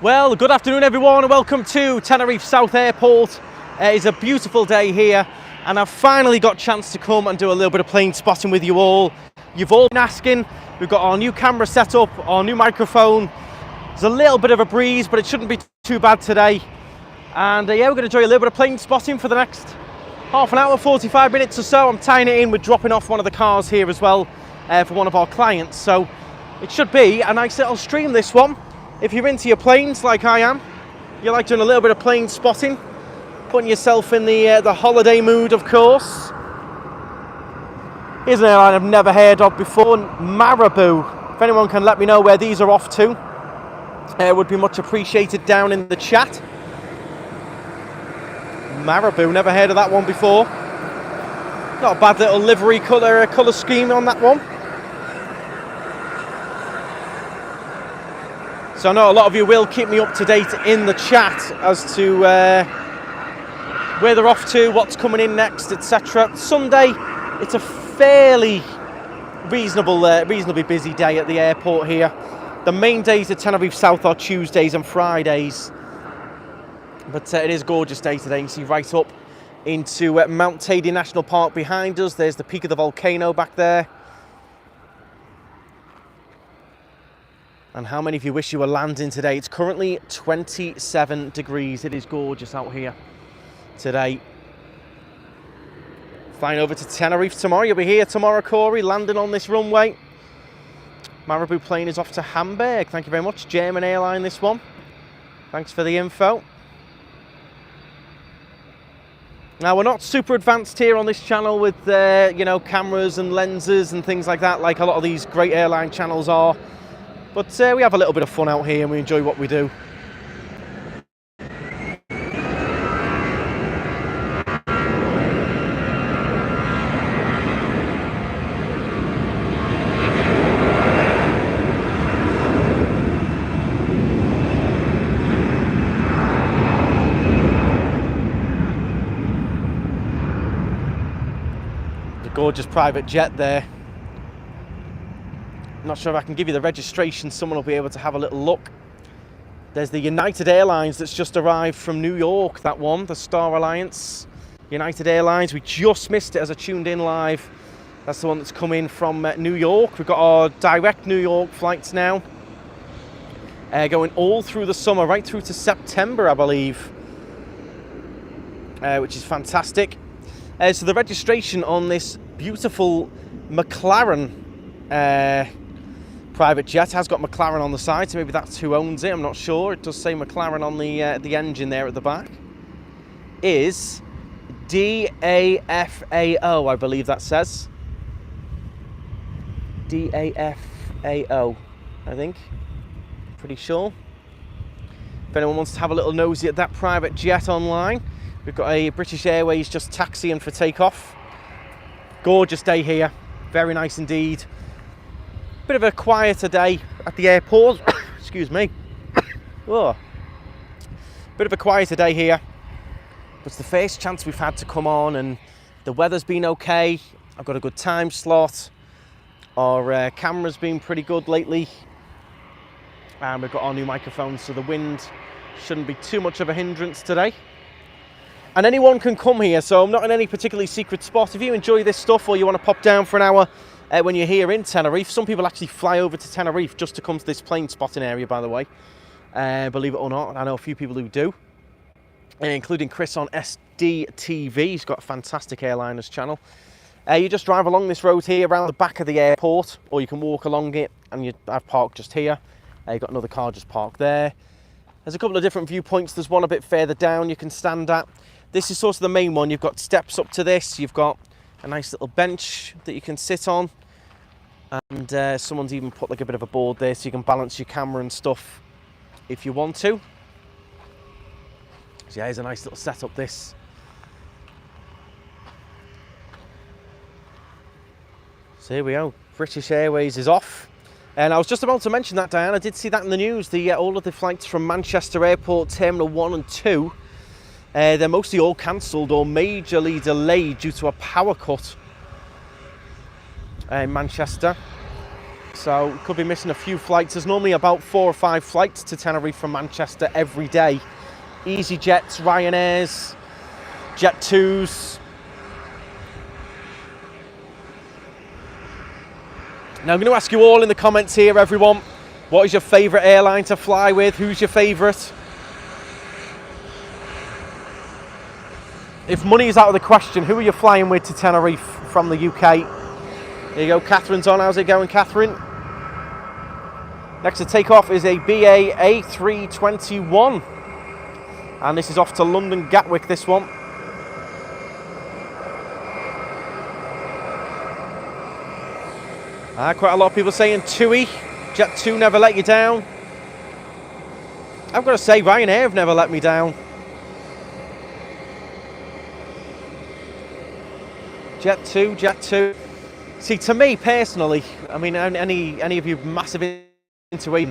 Well, good afternoon everyone and welcome to Tenerife South Airport. It's a beautiful day here and I've finally got a chance to come and do a little bit of plane spotting with you all. You've all been asking, we've got our new camera set up, our new microphone. There's a little bit of a breeze but it shouldn't be too bad today. And yeah, we're going to enjoy a little bit of plane spotting for the next half an hour, 45 minutes or so. I'm tying it in with dropping off one of the cars here as well for one of our clients. So it should be a nice little stream, this one. If you're into your planes like I am, you like doing a little bit of plane spotting, putting yourself in the holiday mood, of course. Here's an airline I've never heard of before, Marabou. If anyone can let me know where these are off to, it would be much appreciated down in the chat. Marabou, never heard of that one before. Not a bad little livery colour scheme on that one. So I know a lot of you will keep me up to date in the chat as to where they're off to, what's coming in next, etc. Sunday, it's a fairly reasonably busy day at the airport here. The main days at Tenerife South are Tuesdays and Fridays. But it is a gorgeous day today. You can see right up into Mount Teide National Park behind us. There's the peak of the volcano back there. And how many of you wish you were landing today? It's currently 27 degrees. It is gorgeous out here today. Flying over to Tenerife tomorrow. You'll be here tomorrow, Corey, landing on this runway. Marabou plane is off to Hamburg. Thank you very much. German airline, this one. Thanks for the info. Now, we're not super advanced here on this channel with, cameras and lenses and things like that, like a lot of these great airline channels are. But we have a little bit of fun out here and we enjoy what we do. The gorgeous private jet there. Not sure if I can give you the registration. Someone will be able to have a little look. There's the United Airlines that's just arrived from New York, that one, the Star Alliance. United Airlines, we just missed it as I tuned in live. That's the one that's come in from New York. We've got our direct New York flights now. Going all through the summer, right through to September, I believe. Which is fantastic. So the registration on this beautiful McLaren private jet has got McLaren on the side, so maybe that's who owns it. I'm not sure. It does say McLaren on the engine there at the back. Is DAFAO, I believe that says. DAFAO, I think. Pretty sure. If anyone wants to have a little nosy at that private jet online, we've got a British Airways just taxiing for takeoff. Gorgeous day here. Very nice indeed. Bit of a quieter day at the airport. Excuse me. Oh. Bit of a quieter day here. But it's the first chance we've had to come on and the weather's been okay. I've got a good time slot. Our camera's been pretty good lately. And we've got our new microphones, so the wind shouldn't be too much of a hindrance today. And anyone can come here, so I'm not in any particularly secret spot. If you enjoy this stuff or you want to pop down for an hour when you're here in Tenerife, some people actually fly over to Tenerife just to come to this plane spotting area, by the way. Believe it or not, I know a few people who do, including Chris on SDTV. He's got a fantastic airliners channel. You just drive along this road here around the back of the airport, or you can walk along it, and I've parked just here. You've got another car just parked there. There's a couple of different viewpoints. There's one a bit further down you can stand at. This is sort of the main one. You've got steps up to this. You've got a nice little bench that you can sit on. And someone's even put like a bit of a board there so you can balance your camera and stuff if you want to. So yeah, here's a nice little setup, this. So here we go. British Airways is off. And I was just about to mention that, Diane. I did see that in the news. All of the flights from Manchester Airport, Terminal 1 and 2, they're mostly all cancelled or majorly delayed due to a power cut in Manchester. so could be missing a few flights. There's normally about 4 or 5 flights to Tenerife from Manchester every day. Easyjets, Ryanairs, Jet 2s. Now I'm going to ask you all in the comments here, everyone, what is your favourite airline to fly with? Who's your favourite? If money is out of the question, who are you flying with to Tenerife from the UK? There you go, Catherine's on. How's it going, Catherine? Next to take off is a BA A321. And this is off to London Gatwick, this one. Quite a lot of people saying TUI. Jet 2 never let you down. I've got to say, Ryanair have never let me down. Jet 2, Jet 2. See, to me personally, I mean, any of you massive into it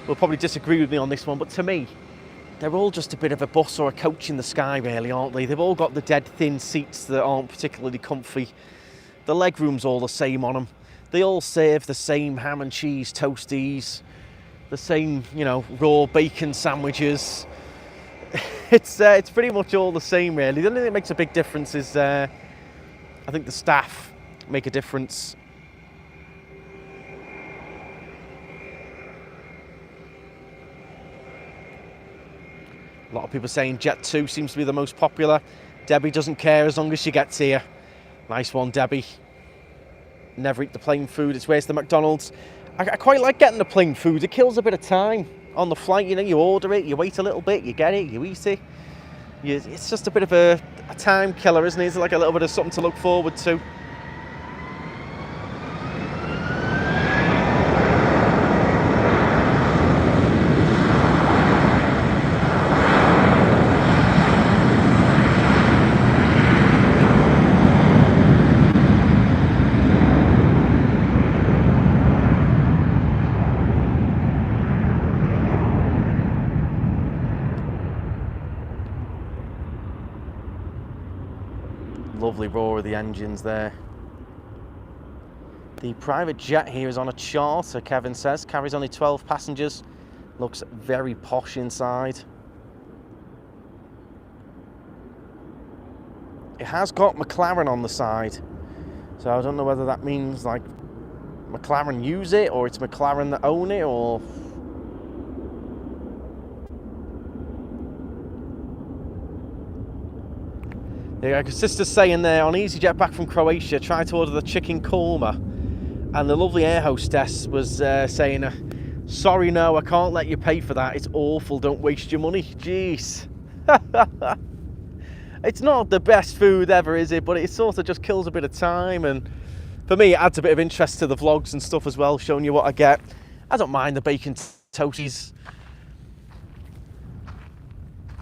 will probably disagree with me on this one, but to me, they're all just a bit of a bus or a coach in the sky, really, aren't they? They've all got the dead thin seats that aren't particularly comfy. The leg room's all the same on them. They all serve the same ham and cheese toasties, the same, you know, raw bacon sandwiches. It's pretty much all the same, really. The only thing that makes a big difference is, I think the staff make a difference. A lot of people saying Jet 2 seems to be the most popular. Debbie doesn't care as long as she gets here. Nice one, Debbie. Never eat the plain food. It's where's the McDonald's. I quite like getting the plain food. It kills a bit of time on the flight. You know, you order it, you wait a little bit, you get it, you eat it. It's just a bit of a time killer, isn't it? It's like a little bit of something to look forward to. Lovely roar of the engines there. The private jet here is on a charter, Kevin says. Carries only 12 passengers. Looks very posh inside. It has got McLaren on the side. So I don't know whether that means like McLaren use it or it's McLaren that own it or... Yeah, sister's saying there, on EasyJet back from Croatia, tried to order the chicken korma, and the lovely air hostess was saying, sorry, no, I can't let you pay for that. It's awful. Don't waste your money. Jeez. It's not the best food ever, is it? But it sort of just kills a bit of time, and for me, it adds a bit of interest to the vlogs and stuff as well, showing you what I get. I don't mind the bacon toasties.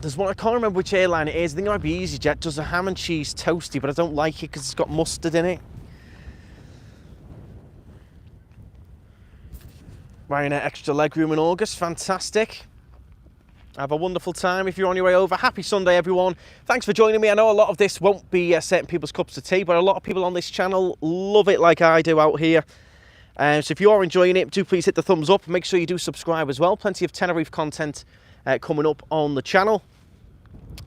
There's one, I can't remember which airline it is. I think it might be EasyJet. Does a ham and cheese toasty, but I don't like it because it's got mustard in it. Ryanair extra legroom in August. Fantastic. Have a wonderful time if you're on your way over. Happy Sunday, everyone. Thanks for joining me. I know a lot of this won't be certain people's cups of tea, but a lot of people on this channel love it like I do out here. So if you are enjoying it, do please hit the thumbs up. Make sure you do subscribe as well. Plenty of Tenerife content coming up on the channel,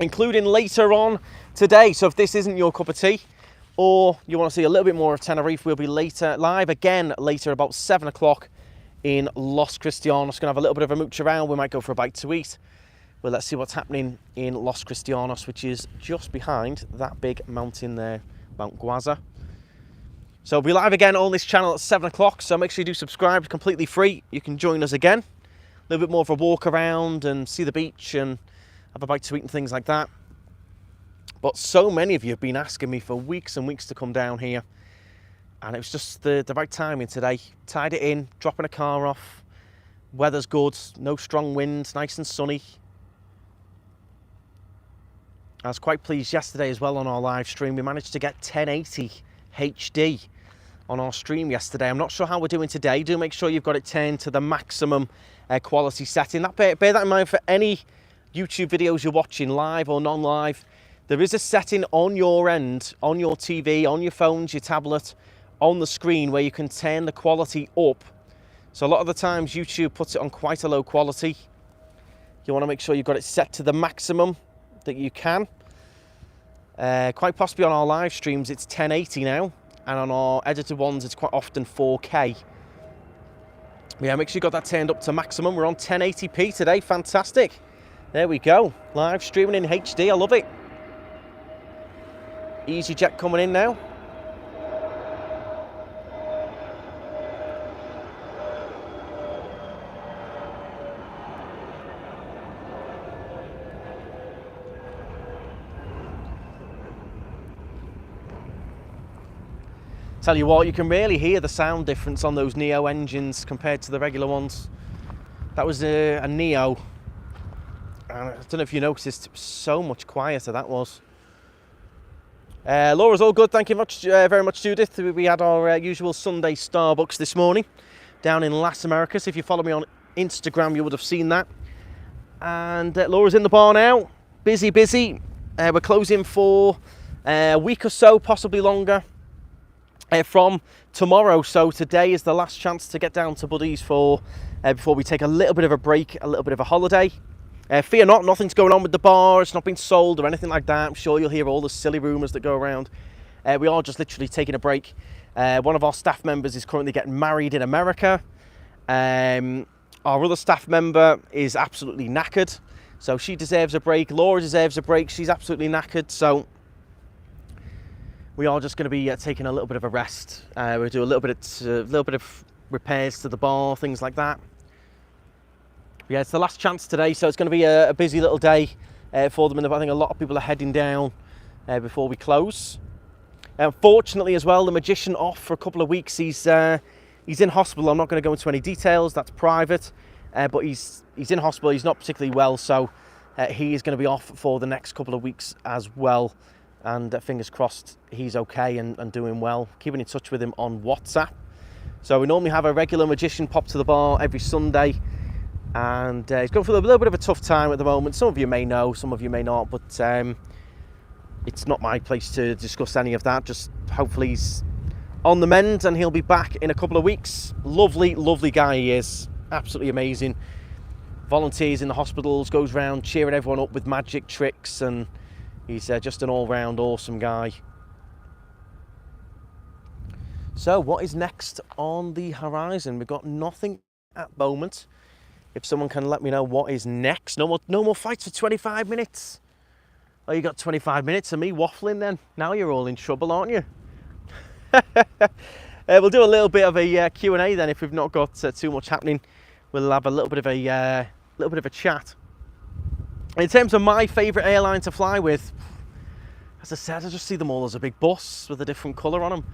including later on today. So if this isn't your cup of tea or you want to see a little bit more of Tenerife, we'll be live again later about 7 o'clock in Los Cristianos. Gonna have a little bit of a mooch around. We might go for a bite to eat. Well, let's see what's happening in Los Cristianos, which is just behind that big mountain there, Mount Guaza. So we'll be live again on this channel at 7 o'clock, so make sure you do subscribe. It's completely free. You can join us again. A little bit more of a walk around and see the beach and have a bite to eat and things like that. But so many of you have been asking me for weeks and weeks to come down here, and it was just the right timing today. Tied it in, dropping a car off. Weather's good, no strong winds, nice and sunny. I was quite pleased yesterday as well on our live stream. We managed to get 1080 HD on our stream yesterday. I'm not sure how we're doing today. Do make sure you've got it turned to the maximum quality setting. Bear that in mind for any YouTube videos you're watching, live or non-live. There is a setting on your end, on your TV, on your phones, your tablet, on the screen, where you can turn the quality up So a lot of the times YouTube puts it on quite a low quality. You want to make sure you've got it set to the maximum that you can. Quite possibly on our live streams it's 1080 now, and on our edited ones it's quite often 4K. Yeah, make sure you got that turned up to maximum. We're on 1080p today, fantastic. There we go, live streaming in HD, I love it. Easyjet coming in now. Tell you what, you can really hear the sound difference on those Neo engines compared to the regular ones. That was a Neo. And I don't know if you noticed, it was so much quieter, that was. Laura's all good, thank you very much, Judith. We had our usual Sunday Starbucks this morning down in Las Americas. If you follow me on Instagram, you would have seen that. And Laura's in the bar now, busy. We're closing for a week or so, possibly longer. From tomorrow, so today is the last chance to get down to Buddy's for before we take a little bit of a break, a little bit of a holiday. Fear not, nothing's going on with the bar, it's not been sold or anything like that. I'm sure you'll hear all the silly rumours that go around. We are just literally taking a break. One of our staff members is currently getting married in America. Our other staff member is absolutely knackered, so she deserves a break. Laura deserves a break, she's absolutely knackered, so we are just going to be taking a little bit of a rest. We'll do a little bit of repairs to the bar, things like that. Yeah, it's the last chance today, so it's going to be a busy little day for them. And I think a lot of people are heading down before we close. Unfortunately, as well, the magician off for a couple of weeks. He's in hospital. I'm not going to go into any details. That's private. But he's in hospital. He's not particularly well, so he is going to be off for the next couple of weeks as well. And fingers crossed he's okay and doing well. Keeping in touch with him on WhatsApp. So we normally have a regular magician pop to the bar every Sunday, and he's going through a little bit of a tough time at the moment. Some of you may know, some of you may not, but it's not my place to discuss any of that. Just hopefully he's on the mend and he'll be back in a couple of weeks. Lovely guy he is, absolutely amazing. Volunteers in the hospitals, goes around cheering everyone up with magic tricks, and he's just an all-round awesome guy. So what is next on the horizon? We've got nothing at the moment. If someone can let me know what is next. No more fights for 25 minutes. Oh, you got 25 minutes of me waffling then? Now you're all in trouble, aren't you? We'll do a little bit of a Q&A then if we've not got too much happening. We'll have a little bit of a chat. In terms of my favourite airline to fly with, as I said, I just see them all as a big bus with a different colour on them.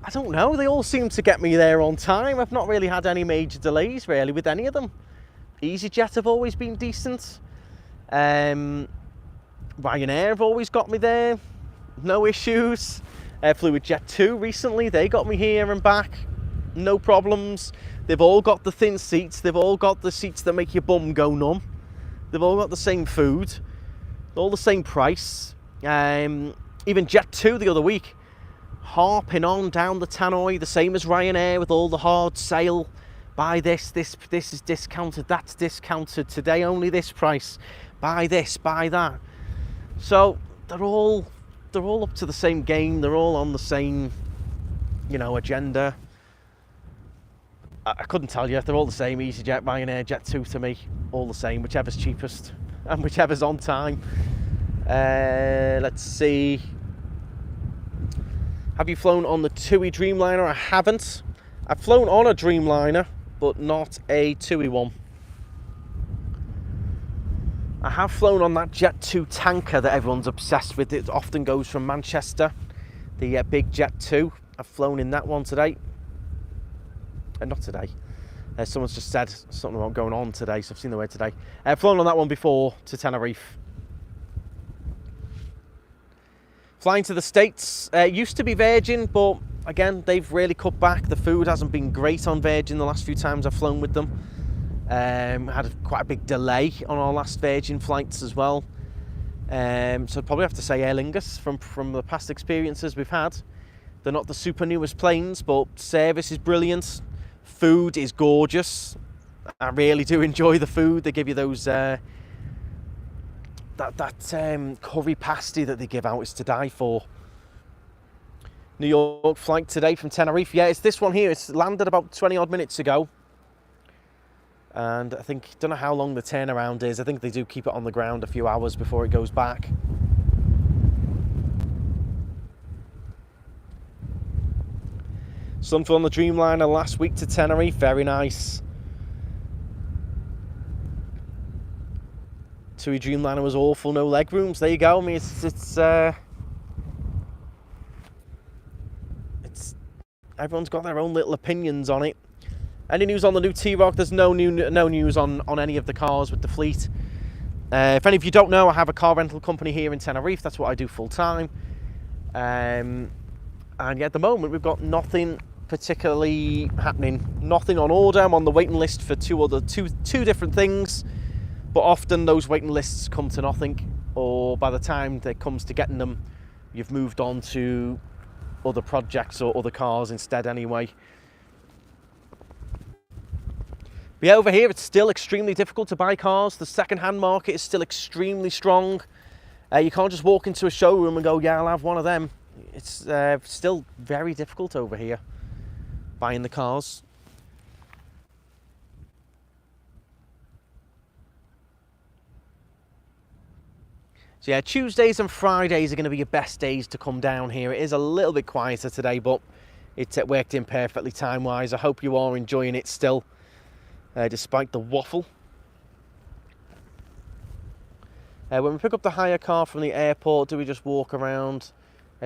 I don't know, they all seem to get me there on time. I've not really had any major delays really with any of them. Easyjet have always been decent. Ryanair have always got me there, no issues. Flew with Jet2 recently, they got me here and back, no problems. They've all got the thin seats, they've all got the seats that make your bum go numb. They've all got the same food, all the same price. Even Jet2 the other week, harping on down the tannoy, the same as Ryanair with all the hard sale. Buy this is discounted, that's discounted, today only this price. Buy this, buy that. So they're all up to the same game, they're all on the same, agenda. I couldn't tell you, they're all the same. Easyjet, Ryanair, Jet2 to me, all the same, whichever's cheapest and whichever's on time. Let's see. Have you flown on the TUI Dreamliner? I haven't. I've flown on a Dreamliner, but not a TUI one. I have flown on that Jet2 tanker that everyone's obsessed with. It often goes from Manchester, the big Jet2. I've flown in that one today. Not today. Someone's just said something about going on today, so I've seen the word today. I've flown on that one before to Tenerife. Flying to the States, used to be Virgin, but again, they've really cut back. The food hasn't been great on Virgin the last few times I've flown with them. Had quite a big delay on our last Virgin flights as well. So I'd probably have to say Aer Lingus from the past experiences we've had. They're not the super newest planes, but service is brilliant. Food is gorgeous. I really do enjoy the food. They give you those that curry pasty that they give out is to die for. New York flight today from Tenerife. Yeah, it's this one here. It's landed about 20 odd minutes ago. And I think, don't know how long the turnaround is. I think they do keep it on the ground a few hours before it goes back. Some flew on the Dreamliner last week to Tenerife. Very nice. TUI Dreamliner was awful. No leg rooms. There you go. I mean, it's everyone's got their own little opinions on it. Any news on the new T-Roc? There's no news on any of the cars with the fleet. If any of you don't know, I have a car rental company here in Tenerife. That's what I do full time. And yeah, at the moment we've got nothing particularly happening. Nothing on order. I'm on the waiting list for two different things, but often those waiting lists come to nothing, or by the time it comes to getting them, you've moved on to other projects or other cars instead anyway. But yeah, over here it's still extremely difficult to buy cars. The second-hand market is still extremely strong. You can't just walk into a showroom and go, yeah, I'll have one of them. It's still very difficult over here, buying the cars. So yeah, Tuesdays and Fridays are going to be your best days to come down here. It is a little bit quieter today, but it worked in perfectly time-wise. I hope you are enjoying it still. Despite the waffle. When we pick up the hire car from the airport, do we just walk around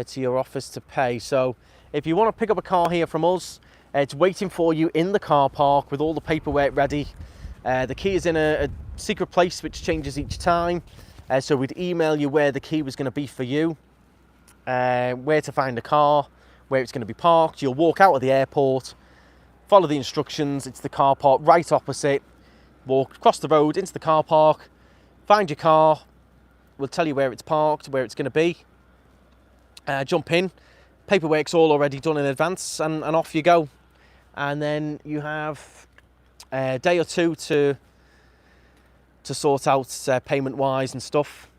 to your office to pay? So if you want to pick up a car here from us, it's waiting for you in the car park with all the paperwork ready. The key is in a secret place which changes each time. So we'd email you where the key was going to be for you, where to find the car, where it's going to be parked. You'll walk out of the airport, follow the instructions. It's the car park right opposite. Walk across the road into the car park, find your car. We'll tell you where it's parked, where it's going to be. Jump in. Paperwork's all already done in advance, and off you go. And then you have a day or two to sort out payment-wise and stuff.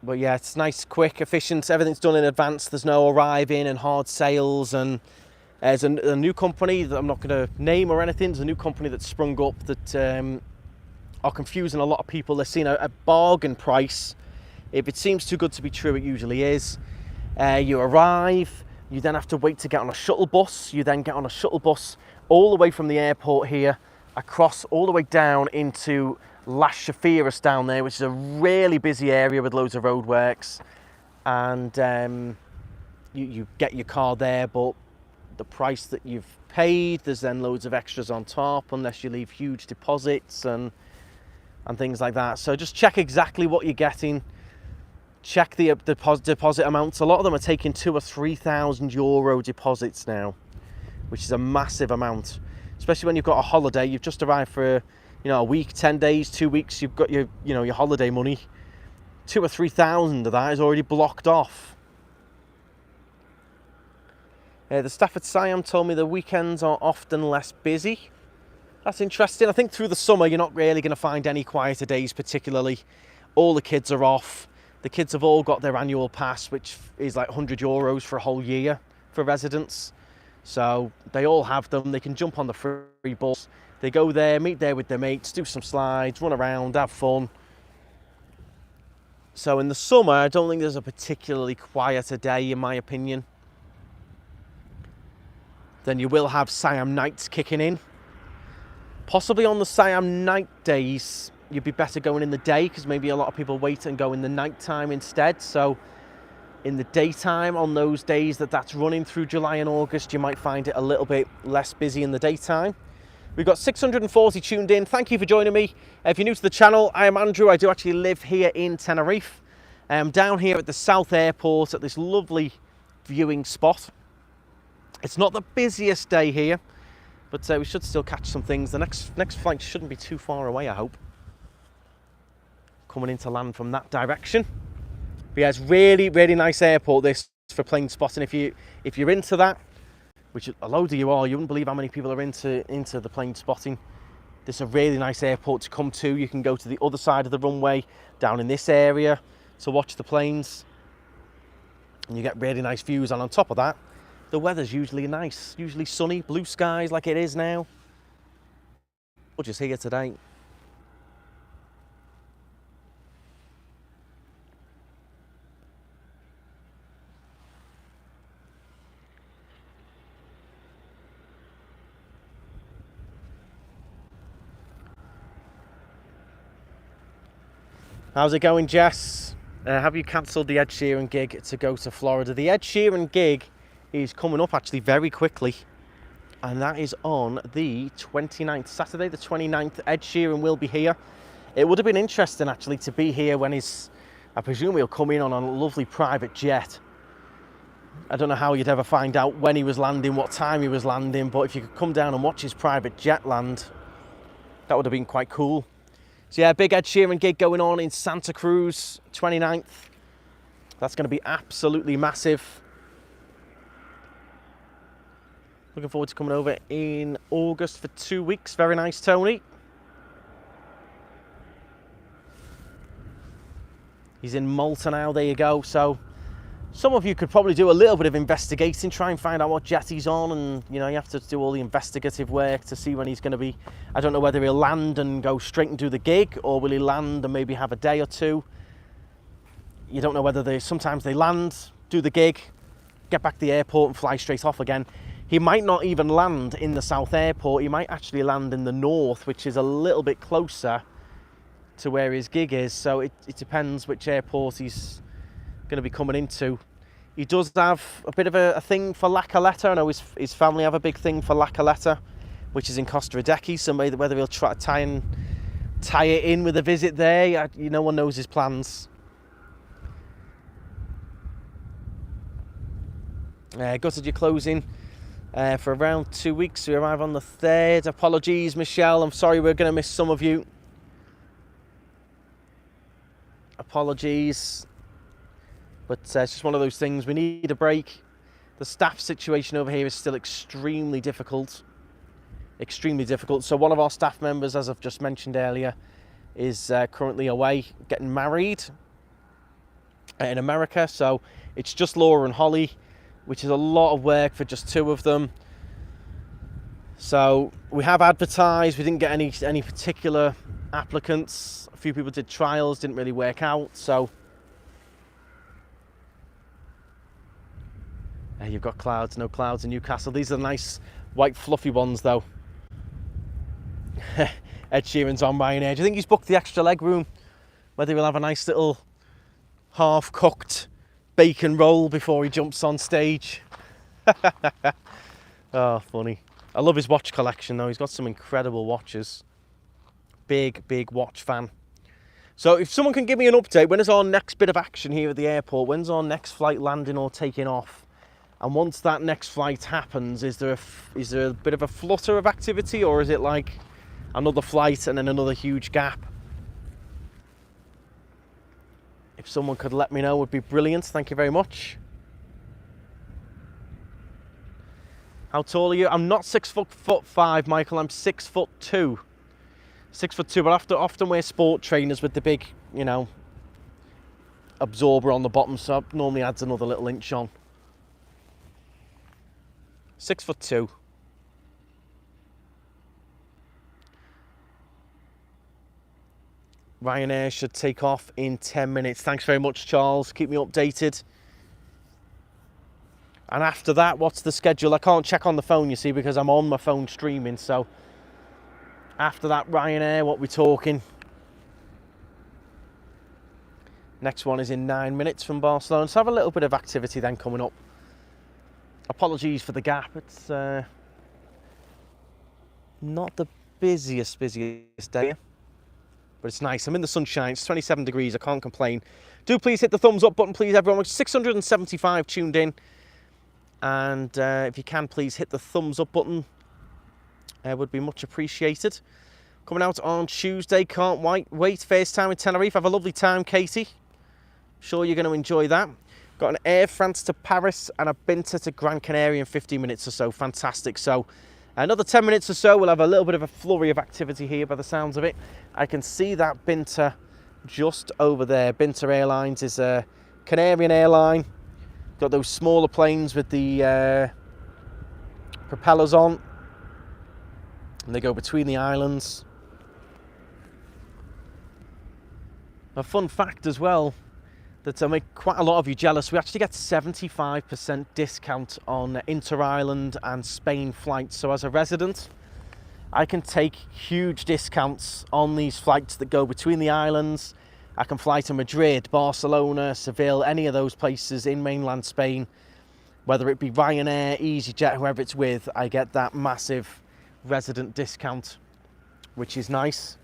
But yeah, it's nice, quick, efficient. Everything's done in advance. There's no arriving and hard sales. And there's a new company that I'm not going to name or anything. There's a new company that's sprung up that are confusing a lot of people. They're seeing a bargain price. If it seems too good to be true, it usually is. You arrive, you then have to wait to get on a shuttle bus. You then get on a shuttle bus all the way from the airport here, across all the way down into Las Chafiras down there, which is a really busy area with loads of roadworks. And you get your car there, but the price that you've paid, there's then loads of extras on top unless you leave huge deposits and things like that. So just check exactly what you're getting. Check the deposit amounts. A lot of them are taking 2,000 or 3,000 euro deposits now, which is a massive amount, especially when you've got a holiday. You've just arrived for a week, 10 days, 2 weeks. You've got your holiday money. 2,000 or 3,000 of that is already blocked off. The staff at Siam told me the weekends are often less busy. That's interesting. I think through the summer you're not really going to find any quieter days particularly. All the kids are off. The kids have all got their annual pass, which is like 100 euros for a whole year for residents. So they all have them. They can jump on the free bus. They go there, meet there with their mates, do some slides, run around, have fun. So in the summer, I don't think there's a particularly quieter day, in my opinion. Then you will have Siam nights kicking in. Possibly on the Siam night days, you'd be better going in the day because maybe a lot of people wait and go in the night time instead. So in the daytime, on those days that's running through July and August, you might find it a little bit less busy in the daytime. We've got 640 tuned in. Thank you for joining me. If you're new to the channel, I am Andrew. I do actually live here in Tenerife. I'm down here at the South Airport at this lovely viewing spot. It's not the busiest day here, but we should still catch some things. The next flight shouldn't be too far away, I hope. Coming into land from that direction. But yeah, it's really, really nice airport this for plane spotting. If you're into that, which a load of you are, you wouldn't believe how many people are into the plane spotting. This is a really nice airport to come to. You can go to the other side of the runway down in this area to watch the planes, and you get really nice views. And on top of that, the weather's usually nice, usually sunny, blue skies like it is now. We're just here today. How's it going, Jess? Have you cancelled the Ed Sheeran gig to go to Florida? The Ed Sheeran gig is coming up actually very quickly, and that is on the 29th, Saturday the 29th. Ed Sheeran will be here. It would have been interesting actually to be here when I presume he'll come in on a lovely private jet. I don't know how you'd ever find out when he was landing, what time he was landing, but if you could come down and watch his private jet land, that would have been quite cool. So yeah, big Ed Sheeran gig going on in Santa Cruz, 29th. That's going to be absolutely massive. Looking forward to coming over in August for 2 weeks. Very nice, Tony. He's in Malta now, there you go. So some of you could probably do a little bit of investigating, try and find out what jet he's on, and you have to do all the investigative work to see when he's going to be. I don't know whether he'll land and go straight and do the gig, or will he land and maybe have a day or two. You don't know whether sometimes they land, do the gig, get back to the airport and fly straight off again. He might not even land in the South Airport, he might actually land in the North, which is a little bit closer to where his gig is, so it depends which airport he's going to be coming into. He does have a bit of a thing for La Caleta. I know his family have a big thing for La Caleta, which is in Costa Rica. So whether he'll try to tie it in with a visit there, no one knows his plans. Gutted you're closing for around 2 weeks. We arrive on the 3rd. Apologies, Michelle. I'm sorry we're going to miss some of you. Apologies. But it's just one of those things. We need a break. The staff situation over here is still extremely difficult. Extremely difficult. So one of our staff members, as I've just mentioned earlier, is currently away getting married in America. So it's just Laura and Holly, which is a lot of work for just 2 of them. So we have advertised. We didn't get any particular applicants. A few people did trials, didn't really work out. So you've got clouds, no clouds in Newcastle. These are the nice white fluffy ones though. Ed Sheeran's on Ryanair. Do you think he's booked the extra leg room? Whether he'll have a nice little half-cooked bacon roll before he jumps on stage. Oh, funny. I love his watch collection though. He's got some incredible watches. Big watch fan. So if someone can give me an update, when is our next bit of action here at the airport? When's our next flight landing or taking off? And once that next flight happens, is there a bit of a flutter of activity, or is it like another flight and then another huge gap? If someone could let me know, it would be brilliant. Thank you very much. How tall are you? I'm not 6'5", Michael. I'm 6'2". 6'2", but I often wear sport trainers with the big, absorber on the bottom, so it normally adds another little inch on. 6'2". Ryanair should take off in 10 minutes. Thanks very much, Charles. Keep me updated. And after that, what's the schedule? I can't check on the phone, you see, because I'm on my phone streaming. So after that, Ryanair, what we're talking. Next one is in 9 minutes from Barcelona. So have a little bit of activity then coming up. Apologies for the gap. It's not the busiest day, but it's nice. I'm in the sunshine. It's 27 degrees. I can't complain. Do please hit the thumbs up button, please, everyone. 675 tuned in. And if you can, please hit the thumbs up button. Would be much appreciated. Coming out on Tuesday. Can't wait. First time in Tenerife. Have a lovely time, Katie. Sure you're going to enjoy that. Got an Air France to Paris and a Binter to Gran Canaria in 15 minutes or so. Fantastic. So another 10 minutes or so, we'll have a little bit of a flurry of activity here by the sounds of it. I can see that Binter just over there. Binter Airlines is a Canarian airline. Got those smaller planes with the propellers on. And they go between the islands. A fun fact as well, that'll make quite a lot of you jealous. We actually get 75% discount on inter-island and Spain flights. So as a resident, I can take huge discounts on these flights that go between the islands. I can fly to Madrid, Barcelona, Seville, any of those places in mainland Spain. Whether it be Ryanair, Easyjet, whoever it's with, I get that massive resident discount, which is nice.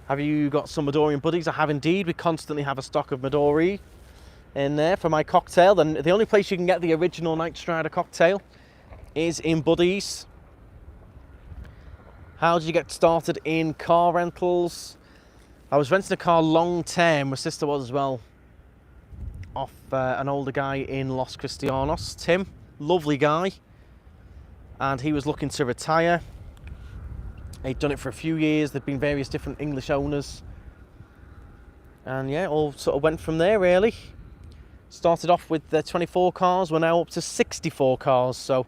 Have you got some Midorian buddies? I have indeed. We constantly have a stock of Midori in there for my cocktail. Then the only place you can get the original Knightstrider cocktail is in Buddies. How did you get started in car rentals? I was renting a car long term. My sister was as well. Off an older guy in Los Cristianos, Tim. Lovely guy. And he was looking to retire. He'd done it for a few years. There'd been various different English owners. And yeah, all sort of went from there, really. Started off with 24 cars. We're now up to 64 cars. So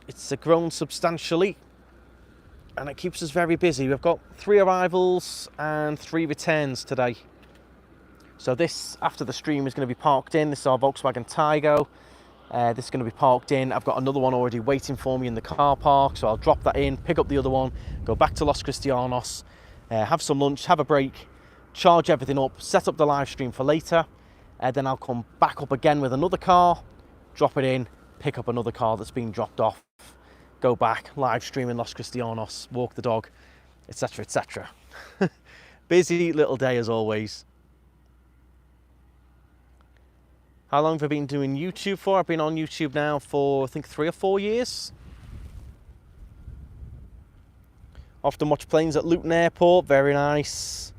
it's grown substantially. And it keeps us very busy. We've got 3 arrivals and 3 returns today. So this, after the stream, is going to be parked in. This is our Volkswagen Taigo. This is going to be parked in. I've got another one already waiting for me in the car park, so I'll drop that in, pick up the other one, go back to Los Cristianos, have some lunch, have a break, charge everything up, set up the live stream for later, then I'll come back up again with another car, drop it in, pick up another car that's been dropped off, go back, live stream in Los Cristianos, walk the dog, etc, etc. Busy little day as always. How long have I been doing YouTube for? I've been on YouTube now for, I think, 3 or 4 years. Often watch planes at Luton Airport, very nice.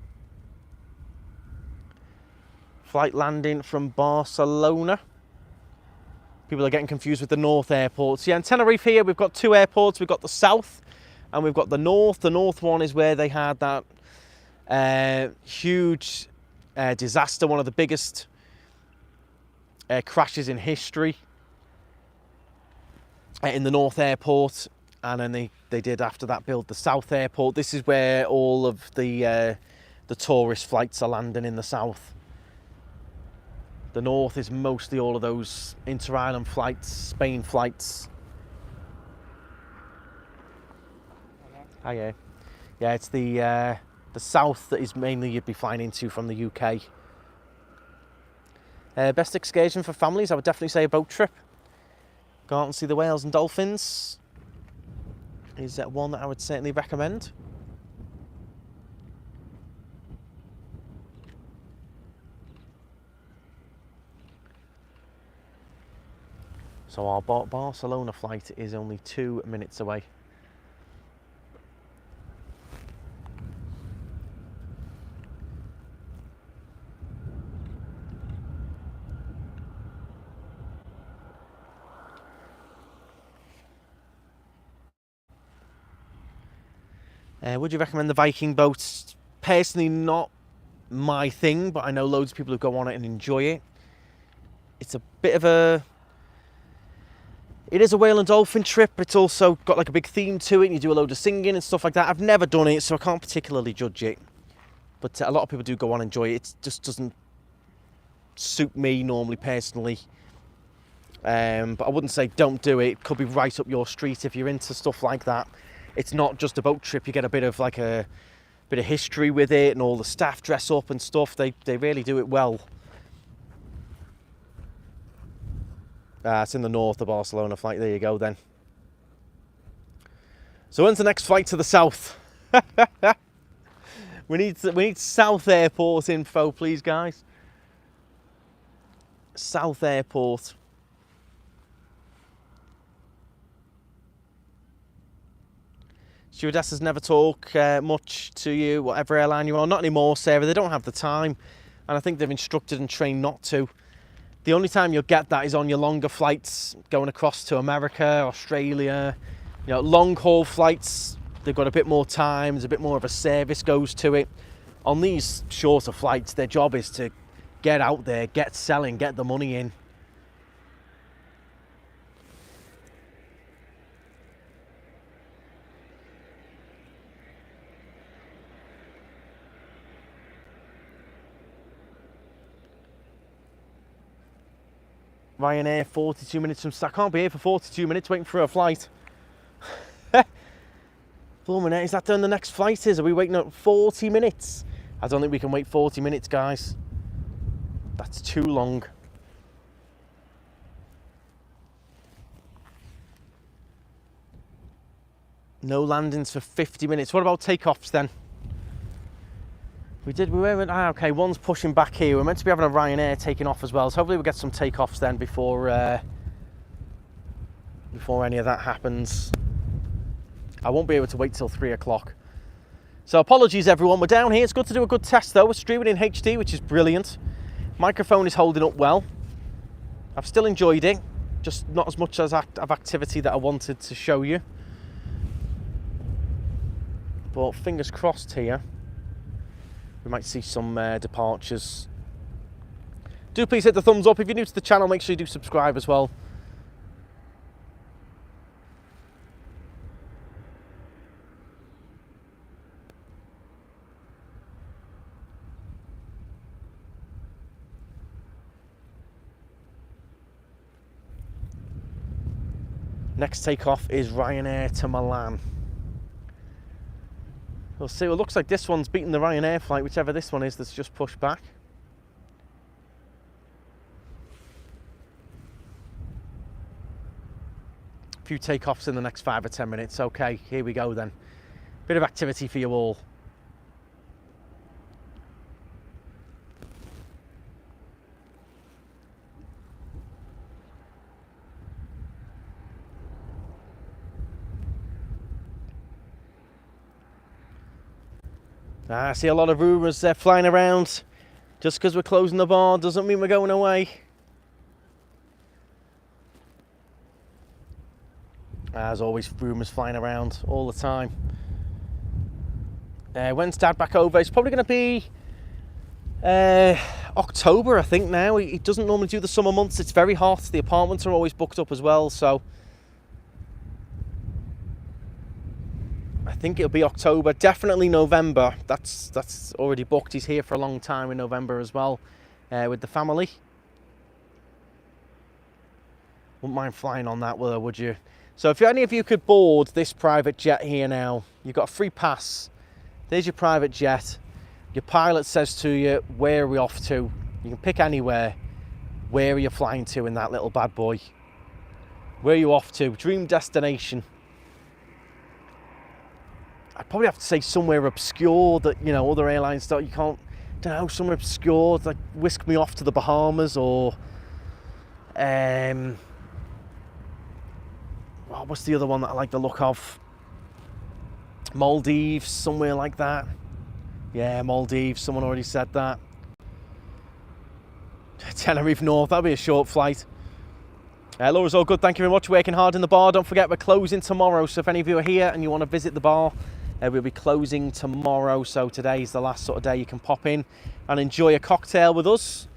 Flight landing from Barcelona. People are getting confused with the North airports. Yeah, in Tenerife here, we've got 2 airports. We've got the South and we've got the North. The North one is where they had that huge disaster, one of the biggest crashes in history in the North airport, and then they did after that build the South airport. This is where all of the tourist flights are landing in the South. The North is mostly all of those inter-island flights, Spain flights. Oh yeah, yeah, it's the South that is mainly you'd be flying into from the UK. Best excursion for families, I would definitely say a boat trip. Go out and see the whales and dolphins is one that I would certainly recommend. So our Barcelona flight is only 2 minutes away. Would you recommend the Viking boats? Personally, not my thing, but I know loads of people who go on it and enjoy it. It's a bit of a... It is a whale and dolphin trip. It's also got like a big theme to it, and you do a load of singing and stuff like that. I've never done it, so I can't particularly judge it. But a lot of people do go on and enjoy it. It just doesn't suit me normally, personally. But I wouldn't say don't do it. It could be right up your street if you're into stuff like that. It's not just a boat trip. You get a bit of like a bit of history with it, and all the staff dress up and stuff. They really do it well. It's in the north, the Barcelona flight. There you go then. So when's the next flight to the south? we need South Airport info, please, guys. South Airport. Stewardesses never talk much to you, whatever airline you're on. Not anymore, Sarah. They don't have the time. and I think they've instructed and trained not to. The only time you'll get that is on your longer flights going across to America, Australia. You know, long haul flights, they've got a bit more time, there's a bit more of a service goes to it. On these shorter flights, their job is to get out there, get selling, get the money in. Ryanair, 42 minutes from... I can't be here for 42 minutes waiting for a flight. 4 minutes, is that when the next flight is? Are we waiting up 40 minutes? I don't think we can wait 40 minutes, guys. That's too long. No landings for 50 minutes. What about takeoffs then? We went, okay, one's pushing back here. We're meant to be having a Ryanair taking off as well, so hopefully we'll get some takeoffs then before any of that happens. I won't be able to wait till 3 o'clock. So apologies everyone, we're down here. It's good to do a good test though. We're streaming in HD, which is brilliant. Microphone is holding up well. I've still enjoyed it, just not as much as of activity that I wanted to show you. But fingers crossed here. We might see some departures. Do please hit the thumbs up. If you're new to the channel, make sure you do subscribe as well. Next takeoff is Ryanair to Milan. We'll see. Well, it looks like this one's beating the Ryanair flight, whichever this one is that's just pushed back. A few takeoffs in the next 5 or 10 minutes. Okay, here we go then. Bit of activity for you all. I see a lot of rumours flying around. Just because we're closing the bar doesn't mean we're going away. There's always rumours flying around all the time. When's Dad back over? It's probably going to be October, I think now. He doesn't normally do the summer months. It's very hot. The apartments are always booked up as well, so I think it'll be October, definitely November. That's already booked. He's here for a long time in November as well, with the family. Wouldn't mind flying on that, would you? So if any of you could board this private jet here now, you've got a free pass. There's your private jet. Your pilot says to you, where are we off to? You can pick anywhere. Where are you flying to in that little bad boy? Where are you off to? Dream destination. I'd probably have to say somewhere obscure that, you know, other airlines don't. You can't, don't know, somewhere obscure, like whisk me off to the Bahamas or what's the other one that I like the look of? Maldives, somewhere like that. Yeah, Maldives, someone already said that. Tenerife North, that'll be a short flight. Laura's all good, thank you very much. Working hard in the bar. Don't forget, we're closing tomorrow, so if any of you are here and you want to visit the bar, we'll be closing tomorrow, so today's the last sort of day you can pop in and enjoy a cocktail with us.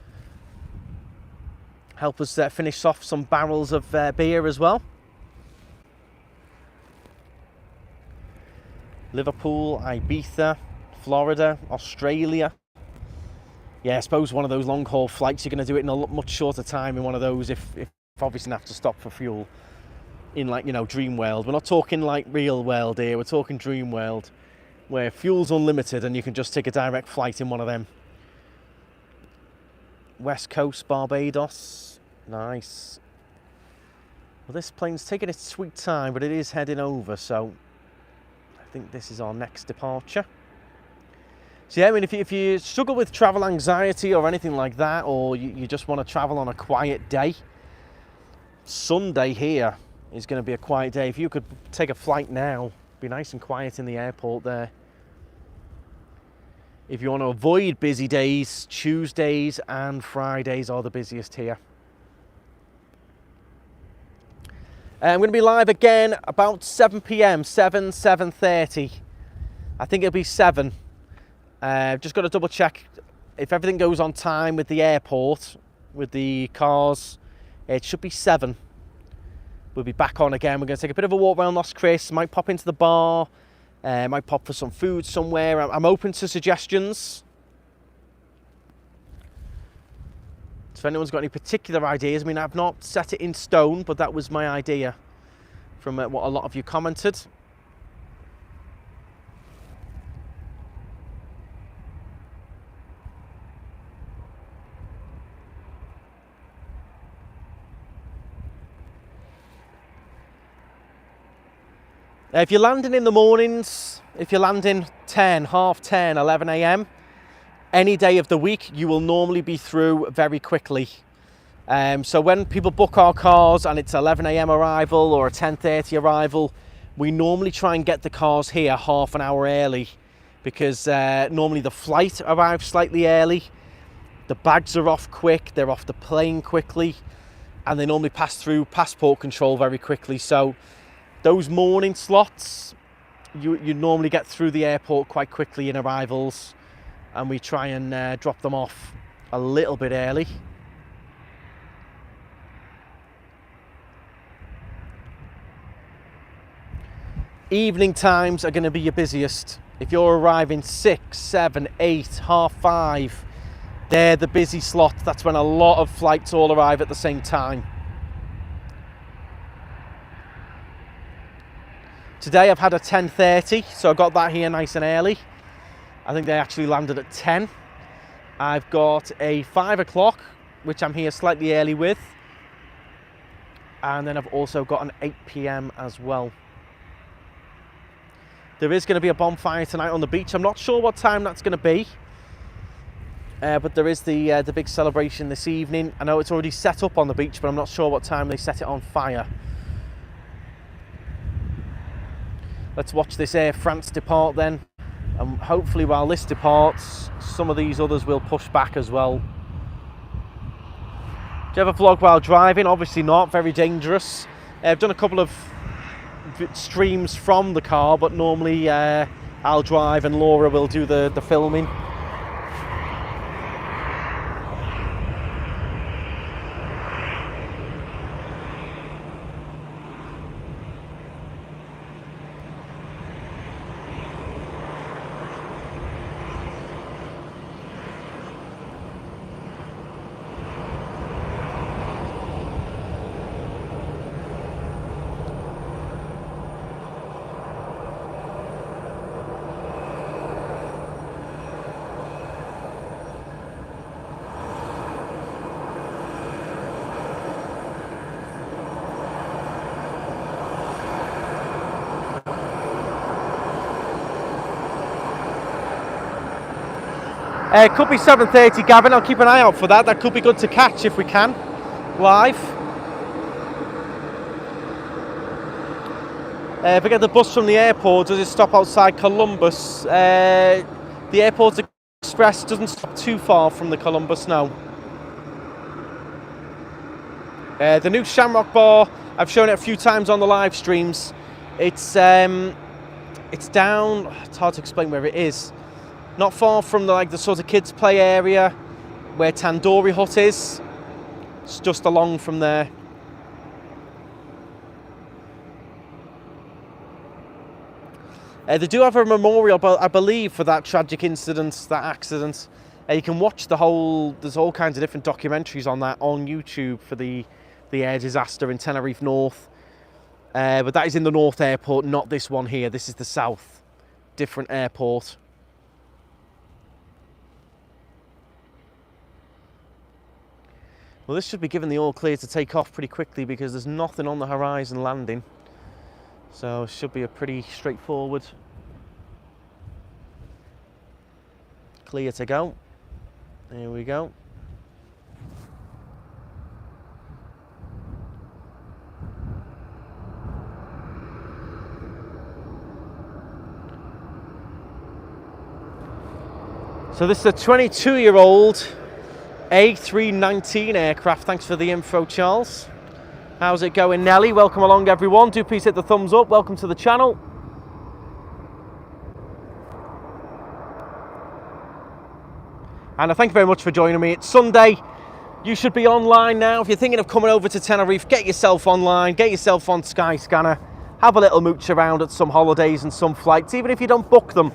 Help us finish off some barrels of beer as well. Liverpool, Ibiza, Florida, Australia. Yeah, I suppose one of those long haul flights, you're going to do it in a much shorter time in one of those if obviously have to stop for fuel. In, like, you know, dream world. We're not talking like real world here, we're talking dream world, where fuel's unlimited and you can just take a direct flight in one of them. West Coast, Barbados. Nice. Well, this plane's taking its sweet time, but it is heading over, so I think this is our next departure. So yeah, I mean, if you struggle with travel anxiety or anything like that, or you just want to travel on a quiet day, Sunday here is going to be a quiet day. If you could take a flight now, be nice and quiet in the airport there. If you want to avoid busy days, Tuesdays and Fridays are the busiest here. I'm going to be live again about 7 p.m, 7:30. I think it'll be 7. Just got to double check if everything goes on time with the airport, with the cars. It should be 7. We'll be back on again. We're going to take a bit of a walk around Los Cris, might pop into the bar, might pop for some food somewhere. I'm open to suggestions. So if anyone's got any particular ideas, I mean, I've not set it in stone, but that was my idea from what a lot of you commented. If you're landing in the mornings, if you're landing 10, half 10, 11 a.m, any day of the week, you will normally be through very quickly. So when people book our cars and it's 11 a.m. arrival or a 10:30 arrival, we normally try and get the cars here half an hour early, because normally the flight arrives slightly early, the bags are off quick, they're off the plane quickly, and they normally pass through passport control very quickly. So those morning slots, you normally get through the airport quite quickly in arrivals, and we try and drop them off a little bit early. Evening times are going to be your busiest. If you're arriving 6, 7, 8, half 5, they're the busy slot. That's when a lot of flights all arrive at the same time. Today I've had a 10:30, so I got that here nice and early. I think they actually landed at 10. I've got a 5 o'clock, which I'm here slightly early with. And then I've also got an 8 p.m. as well. There is going to be a bonfire tonight on the beach. I'm not sure what time that's going to be. But there is the big celebration this evening. I know it's already set up on the beach, but I'm not sure what time they set it on fire. Let's watch this Air France depart then. And hopefully while this departs, some of these others will push back as well. Do you ever vlog while driving? Obviously not, very dangerous. I've done a couple of streams from the car, but normally I'll drive and Laura will do the filming. It could be 7:30, Gavin. I'll keep an eye out for that. That could be good to catch if we can, live. If I get the bus from the airport, does it stop outside Columbus? The Airport Express doesn't stop too far from the Columbus, no. The new Shamrock Bar, I've shown it a few times on the live streams. It's down, it's hard to explain where it is. Not far from the sort of kids play area where Tandoori Hut is. It's just along from there. They do have a memorial, I believe, for that tragic incident, that accident. You can watch there's all kinds of different documentaries on that on YouTube for the air disaster in Tenerife North. But that is in the North Airport, not this one here. This is the South, different airport. Well, this should be given the all clear to take off pretty quickly because there's nothing on the horizon landing. So it should be a pretty straightforward clear to go. There we go. So this is a 22-year-old A319 aircraft. Thanks for the info, Charles. How's it going, Nelly? Welcome along, everyone. Do please hit the thumbs up. Welcome to the channel. And I thank you very much for joining me. It's Sunday. You should be online now. If you're thinking of coming over to Tenerife, get yourself online, get yourself on Skyscanner, have a little mooch around at some holidays and some flights. Even if you don't book them,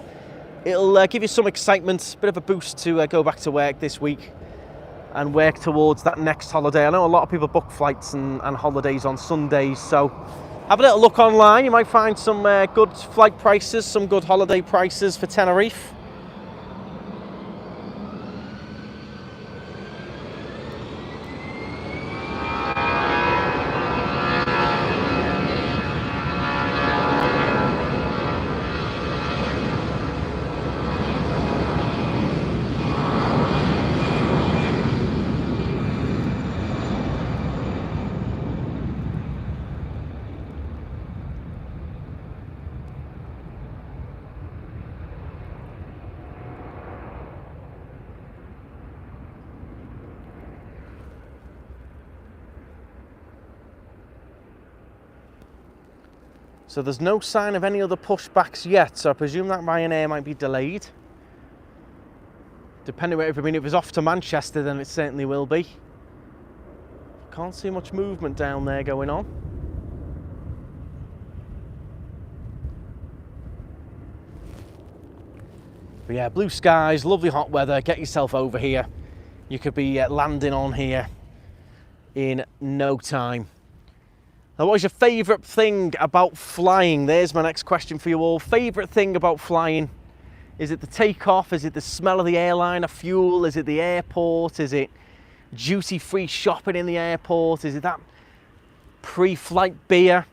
it'll give you some excitement, a bit of a boost to go back to work this week and work towards that next holiday. I know a lot of people book flights and holidays on Sundays, so have a little look online. You might find some good flight prices, some good holiday prices for Tenerife. So there's no sign of any other pushbacks yet, so I presume that Ryanair might be delayed. Depending on if it was off to Manchester, then it certainly will be. Can't see much movement down there going on. But yeah, blue skies, lovely hot weather. Get yourself over here. You could be landing on here in no time. Now, what is your favourite thing about flying? There's my next question for you all. Favourite thing about flying? Is it the takeoff? Is it the smell of the airliner fuel? Is it the airport? Is it duty-free shopping in the airport? Is it that pre-flight beer?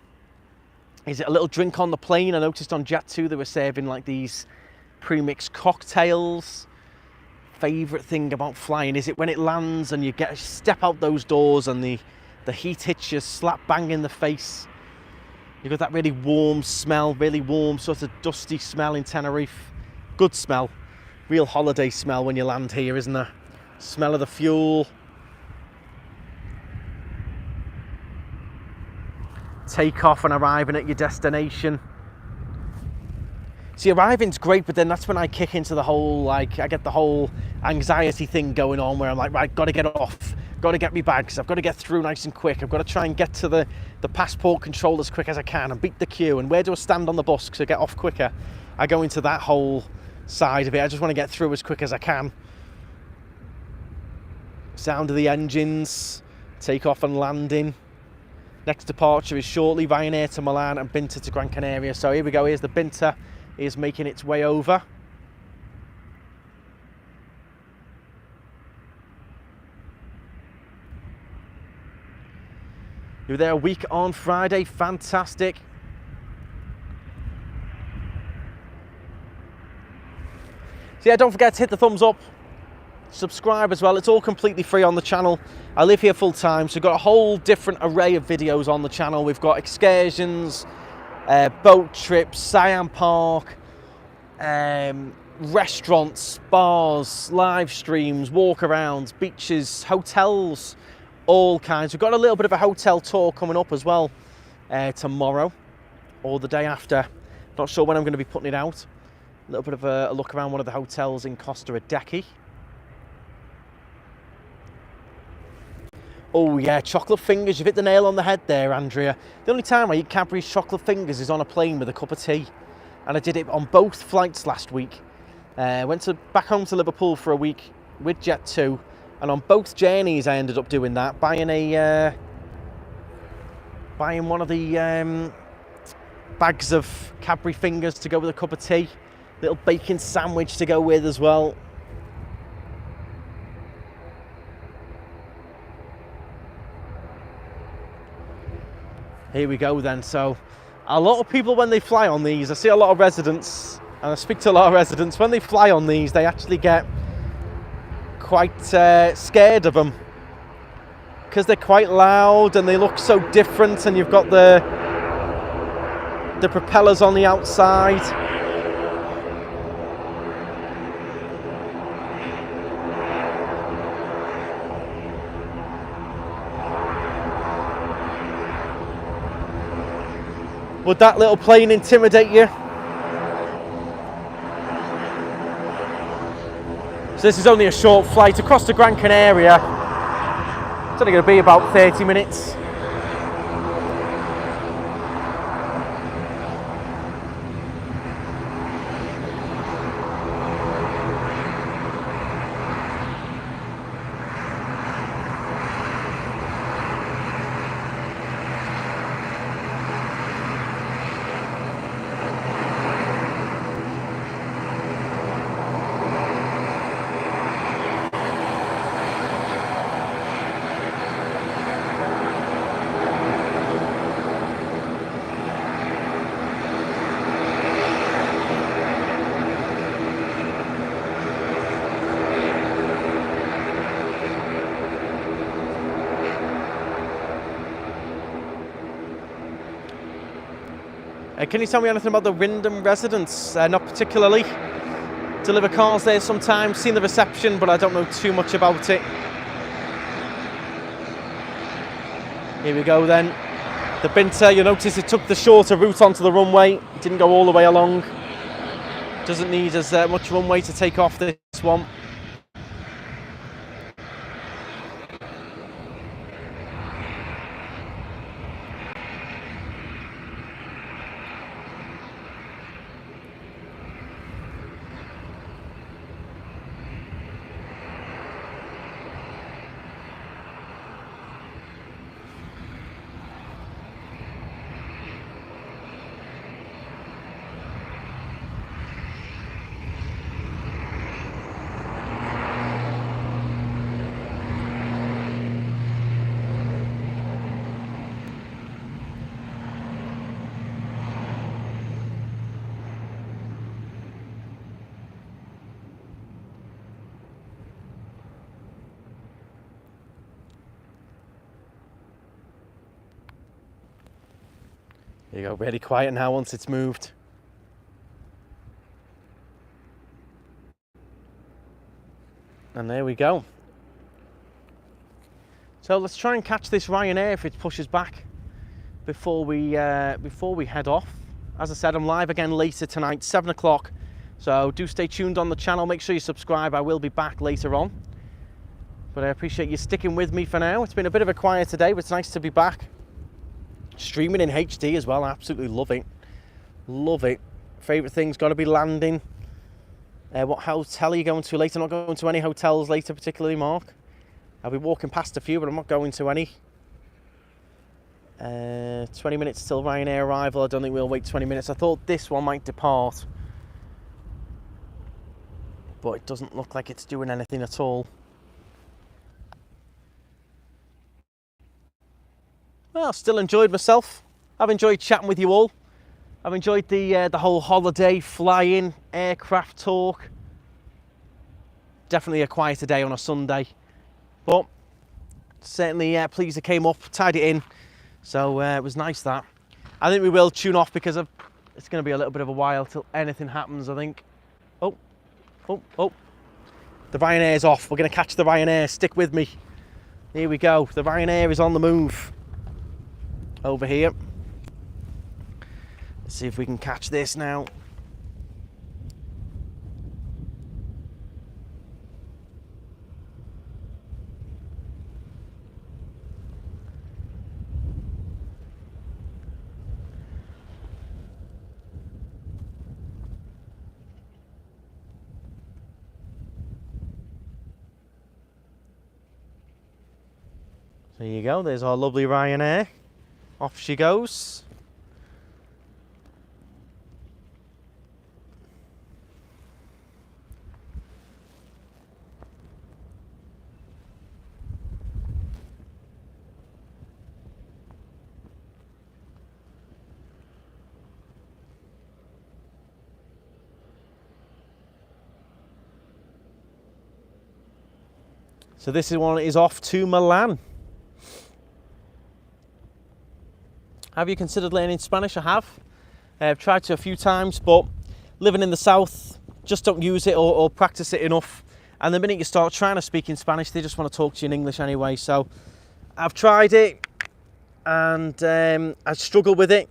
Is it a little drink on the plane? I noticed on Jet 2 they were serving like these pre-mixed cocktails. Favourite thing about flying? Is it when it lands and you step out those doors and the heat hits you slap bang in the face? You've got that really warm smell, really warm sort of dusty smell in Tenerife. Good smell, real holiday smell when you land here, isn't there? Smell of the fuel. Take off and arriving at your destination. See, arriving's great, but then that's when I kick into the whole, I get the whole anxiety thing going on where I'm like, right, got to get off, got to get me bags, I've got to get through nice and quick, I've got to try and get to the passport control as quick as I can and beat the queue, and where do I stand on the bus to get off quicker? I go into that whole side of it. I just want to get through as quick as I can. Sound of the engines, take off and landing. Next departure is shortly, Ryanair to Milan and Binter to Gran Canaria. So here we go, here's the Binter. Is making its way over. You were there a week on Friday, fantastic. So yeah, don't forget to hit the thumbs up, subscribe as well. It's all completely free on the channel. I live here full time, so we've got a whole different array of videos on the channel. We've got excursions, boat trips, Siam Park, restaurants, bars, live streams, walk-arounds, beaches, hotels, all kinds. We've got a little bit of a hotel tour coming up as well tomorrow or the day after. Not sure when I'm going to be putting it out. A little bit of a look around one of the hotels in Costa Rica. Oh yeah, chocolate fingers. You've hit the nail on the head there, Andrea. The only time I eat Cadbury's chocolate fingers is on a plane with a cup of tea. And I did it on both flights last week. Went back home to Liverpool for a week with Jet 2. And on both journeys I ended up doing that. Buying one of the bags of Cadbury fingers to go with a cup of tea. Little bacon sandwich to go with as well. Here we go then. So a lot of people, when they fly on these, I see a lot of residents, and I speak to a lot of residents, when they fly on these, they actually get quite scared of them because they're quite loud and they look so different, and you've got the propellers on the outside. Would that little plane intimidate you? So this is only a short flight across to Gran Canaria. It's only going to be about 30 minutes. Can you tell me anything about the Rindam residents? Not particularly. Deliver cars there sometimes, seen the reception, but I don't know too much about it. Here we go then. The Binter, you'll notice it took the shorter route onto the runway. It didn't go all the way along. Doesn't need as much runway to take off this one. There you go, really quiet now once it's moved. And there we go. So let's try and catch this Ryanair if it pushes back before we head off. As I said, I'm live again later tonight, 7 o'clock. So do stay tuned on the channel. Make sure you subscribe. I will be back later on. But I appreciate you sticking with me for now. It's been a bit of a quieter day, but it's nice to be back. Streaming in HD as well. I absolutely love it. Love it. Favourite thing's got to be landing. What hotel are you going to later? I'm not going to any hotels later, particularly, Mark. I'll be walking past a few, but I'm not going to any. 20 minutes till Ryanair arrival. I don't think we'll wait 20 minutes. I thought this one might depart, but it doesn't look like it's doing anything at all. Well, still enjoyed myself. I've enjoyed chatting with you all. I've enjoyed the whole holiday, flying, aircraft talk. Definitely a quieter day on a Sunday, but certainly pleased it came up, tied it in. So it was nice that. I think we will tune off because it's going to be a little bit of a while till anything happens, I think. Oh. The Ryanair's off. We're going to catch the Ryanair. Stick with me. Here we go. The Ryanair is on the move. Over here. Let's see if we can catch this now. There you go, there's our lovely Ryanair. Off she goes. So this one is off to Milan. Have you considered learning Spanish? I have. I've tried to a few times, but living in the south, just don't use it or practice it enough. And the minute you start trying to speak in Spanish, they just want to talk to you in English anyway. So I've tried it and I struggle with it.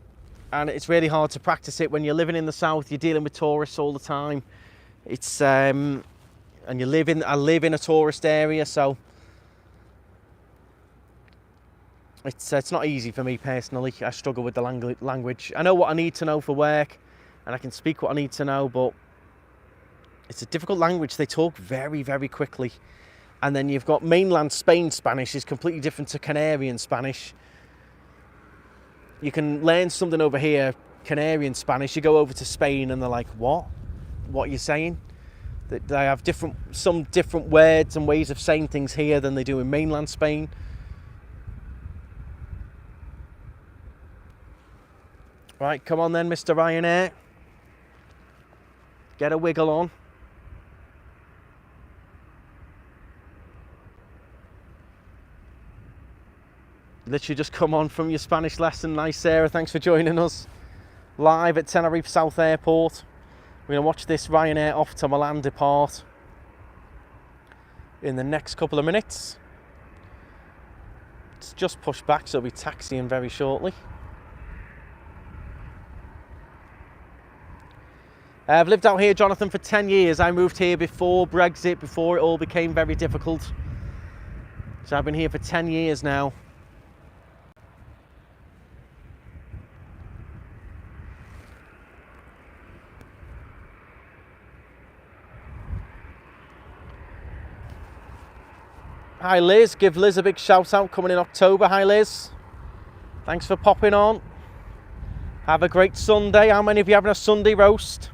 and it's really hard to practice it when you're living in the south. You're dealing with tourists all the time. It's and I live in a tourist area, so it's not easy for me personally. I struggle with the language. I know what I need to know for work, and I can speak what I need to know, but it's a difficult language. They talk very, very quickly. And then you've got mainland Spain Spanish is completely different to Canarian Spanish. You can learn something over here, Canarian Spanish. You go over to Spain and they're like, what? What are you saying? They have some different words and ways of saying things here than they do in mainland Spain. Right, come on then, Mr. Ryanair. Get a wiggle on. Literally just come on from your Spanish lesson. Nice, Sarah. Thanks for joining us live at Tenerife South Airport. We're going to watch this Ryanair off to Milan depart in the next couple of minutes. It's just pushed back, so we'll be taxiing very shortly. I've lived out here, Jonathan, for 10 years. I moved here before Brexit, before it all became very difficult. So I've been here for 10 years now. Hi Liz, give Liz a big shout out coming in October. Hi Liz, thanks for popping on. Have a great Sunday. How many of you having a Sunday roast?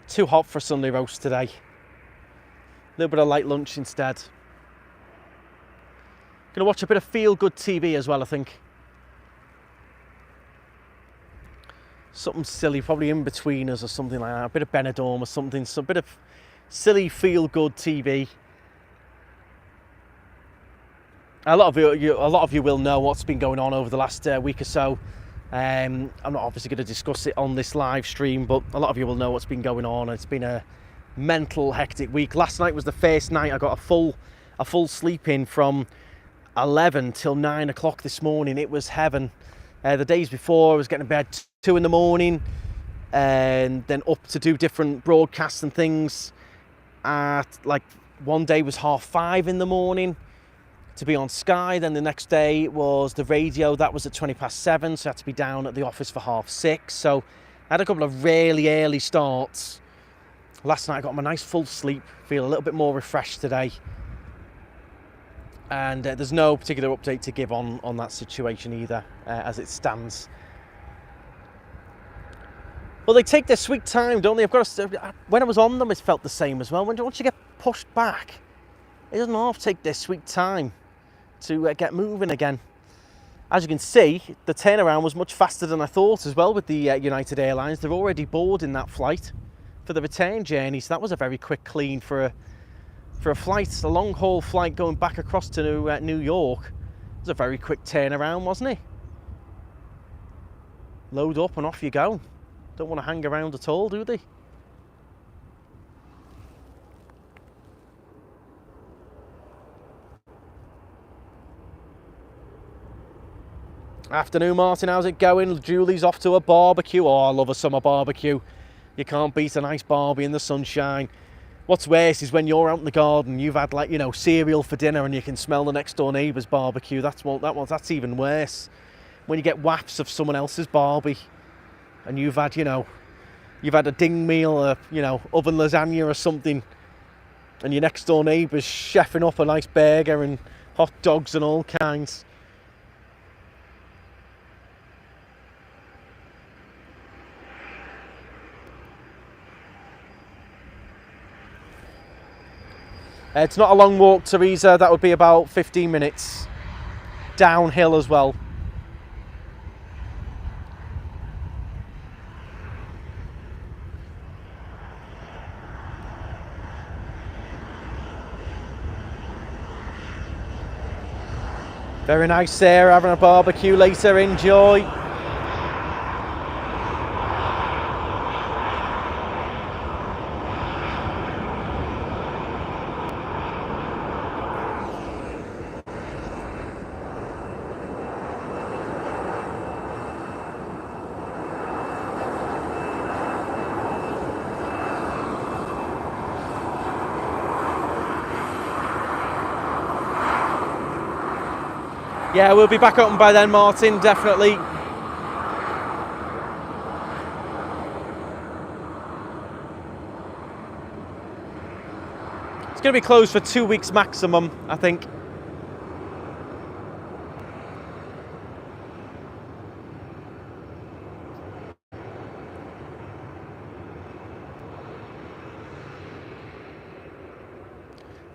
Too hot for a Sunday roast today. A little bit of light lunch instead. Gonna watch a bit of feel-good TV as well, I think. Something silly, probably In Betweeners or something like that. A bit of Benidorm or something. Some bit of silly feel-good TV. A lot of you will know what's been going on over the last week or so. I'm not obviously going to discuss it on this live stream, but a lot of you will know what's been going on. It's been a mental, hectic week. Last night was the first night I got a full sleep in from 11 till 9 o'clock this morning. It was heaven. The days before I was getting to bed 2 in the morning and then up to do different broadcasts and things at like one day was 5:30 in the morning to be on Sky. Then the next day was the radio, that was at 7:20, so I had to be down at the office for 6:30. So I had a couple of really early starts. Last night I got my nice full sleep, feel a little bit more refreshed today. And there's no particular update to give on that situation either, as it stands. Well, they take their sweet time, don't they? When I was on them, it felt the same as well. Once you get pushed back, it doesn't half take their sweet time to get moving again. As you can see, the turnaround was much faster than I thought as well with the United Airlines. They're already boarding that flight for the return journey, so that was a very quick clean for a flight, a long haul flight going back across to New York. It was a very quick turnaround, wasn't it? Load up and off you go. Don't want to hang around at all, do they? Afternoon, Martin, how's it going? Julie's off to a barbecue. Oh, I love a summer barbecue. You can't beat a nice barbie in the sunshine. What's worse is when you're out in the garden, you've had cereal for dinner and you can smell the next door neighbour's barbecue. That's even worse. When you get wafts of someone else's barbie and you've had a ding meal, oven lasagna or something, and your next door neighbour's chefing up a nice burger and hot dogs and all kinds. It's not a long walk, Teresa. That would be about 15 minutes. Downhill as well. Very nice, Sarah. Having a barbecue later. Enjoy. Yeah, we'll be back open by then, Martin, definitely. It's going to be closed for 2 weeks maximum, I think.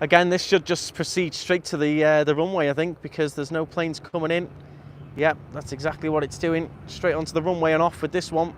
Again, this should just proceed straight to the runway, I think, because there's no planes coming in. Yep, that's exactly what it's doing. Straight onto the runway and off with this one.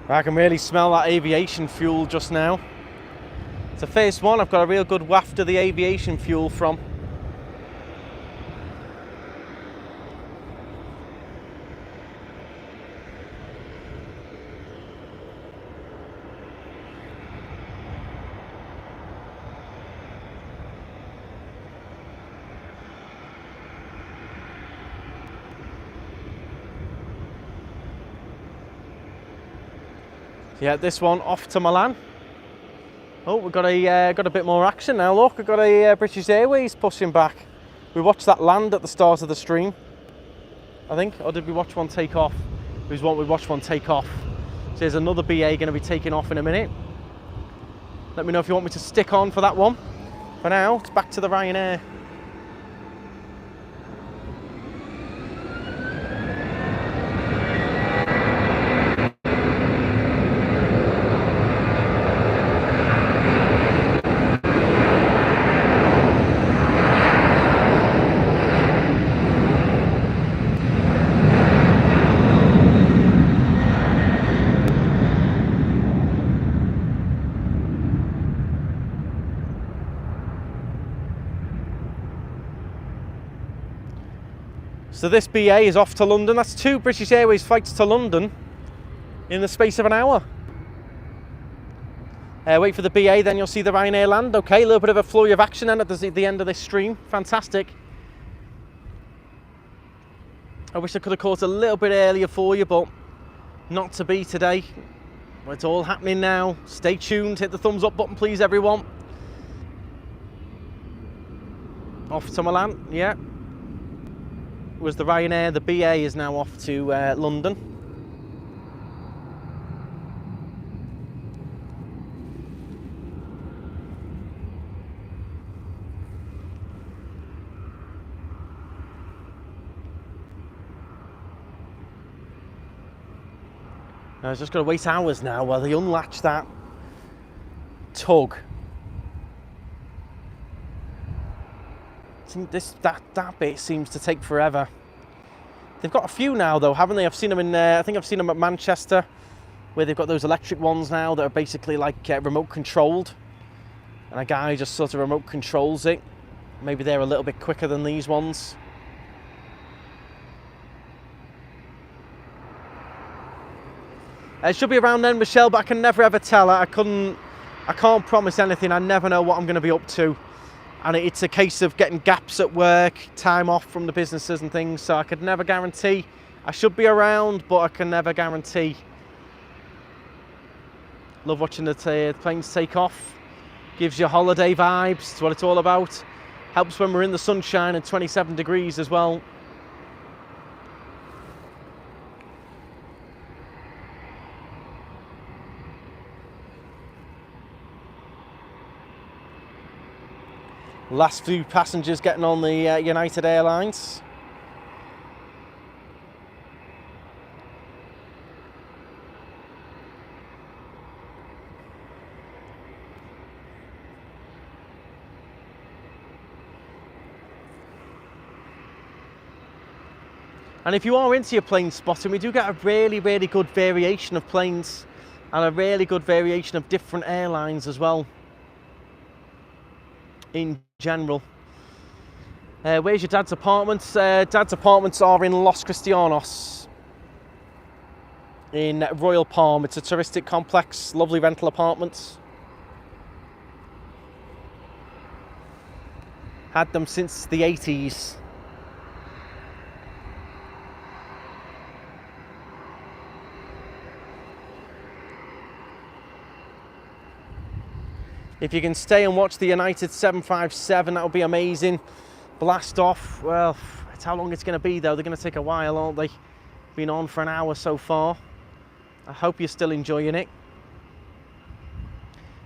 I can really smell that aviation fuel just now. It's the first one I've got a real good waft of the aviation fuel from. Yeah, this one off to Milan. Oh, we've got a bit more action now. Look, we've got a British Airways pushing back. We watched that land at the start of the stream, I think, or did we watch one take off? We watched one take off. So there's another BA going to be taking off in a minute. Let me know if you want me to stick on for that one. For now, it's back to the Ryanair. So this BA is off to London. That's 2 British Airways flights to London in the space of an hour. Wait for the BA, then you'll see the Ryanair land. Okay, a little bit of a flurry of action then at the end of this stream. Fantastic. I wish I could have caught a little bit earlier for you, but not to be today. Well, it's all happening now. Stay tuned. Hit the thumbs up button, please, everyone. Off to Milan, yeah. Was the Ryanair. The BA is now off to London. I was just going to wait hours now while they unlatch that tug. That bit seems to take forever. They've got a few now though, haven't they? I've seen them in I think I've seen them at Manchester, where they've got those electric ones now that are basically like remote controlled, and a guy just sort of remote controls it. Maybe they're a little bit quicker than these ones. It should be around then, Michelle, but I can never ever tell. I can't promise anything. I never know what I'm going to be up to. And it's a case of getting gaps at work, time off from the businesses and things, so I could never guarantee. I should be around, but I can never guarantee. Love watching the planes take off. Gives you holiday vibes, it's what it's all about. Helps when we're in the sunshine and 27 degrees as well. Last few passengers getting on the United Airlines. And if you are into your plane spotting, we do get a really, really good variation of planes and a really good variation of different airlines as well in general. Where's your dad's apartments? Dad's apartments are in Los Cristianos in Royal Palm. It's a touristic complex, lovely rental apartments. Had them since the 80s. If you can stay and watch the United 757, that would be amazing. Blast off. Well, it's how long it's going to be though. They're going to take a while, aren't they? Been on for an hour so far. I hope you're still enjoying it.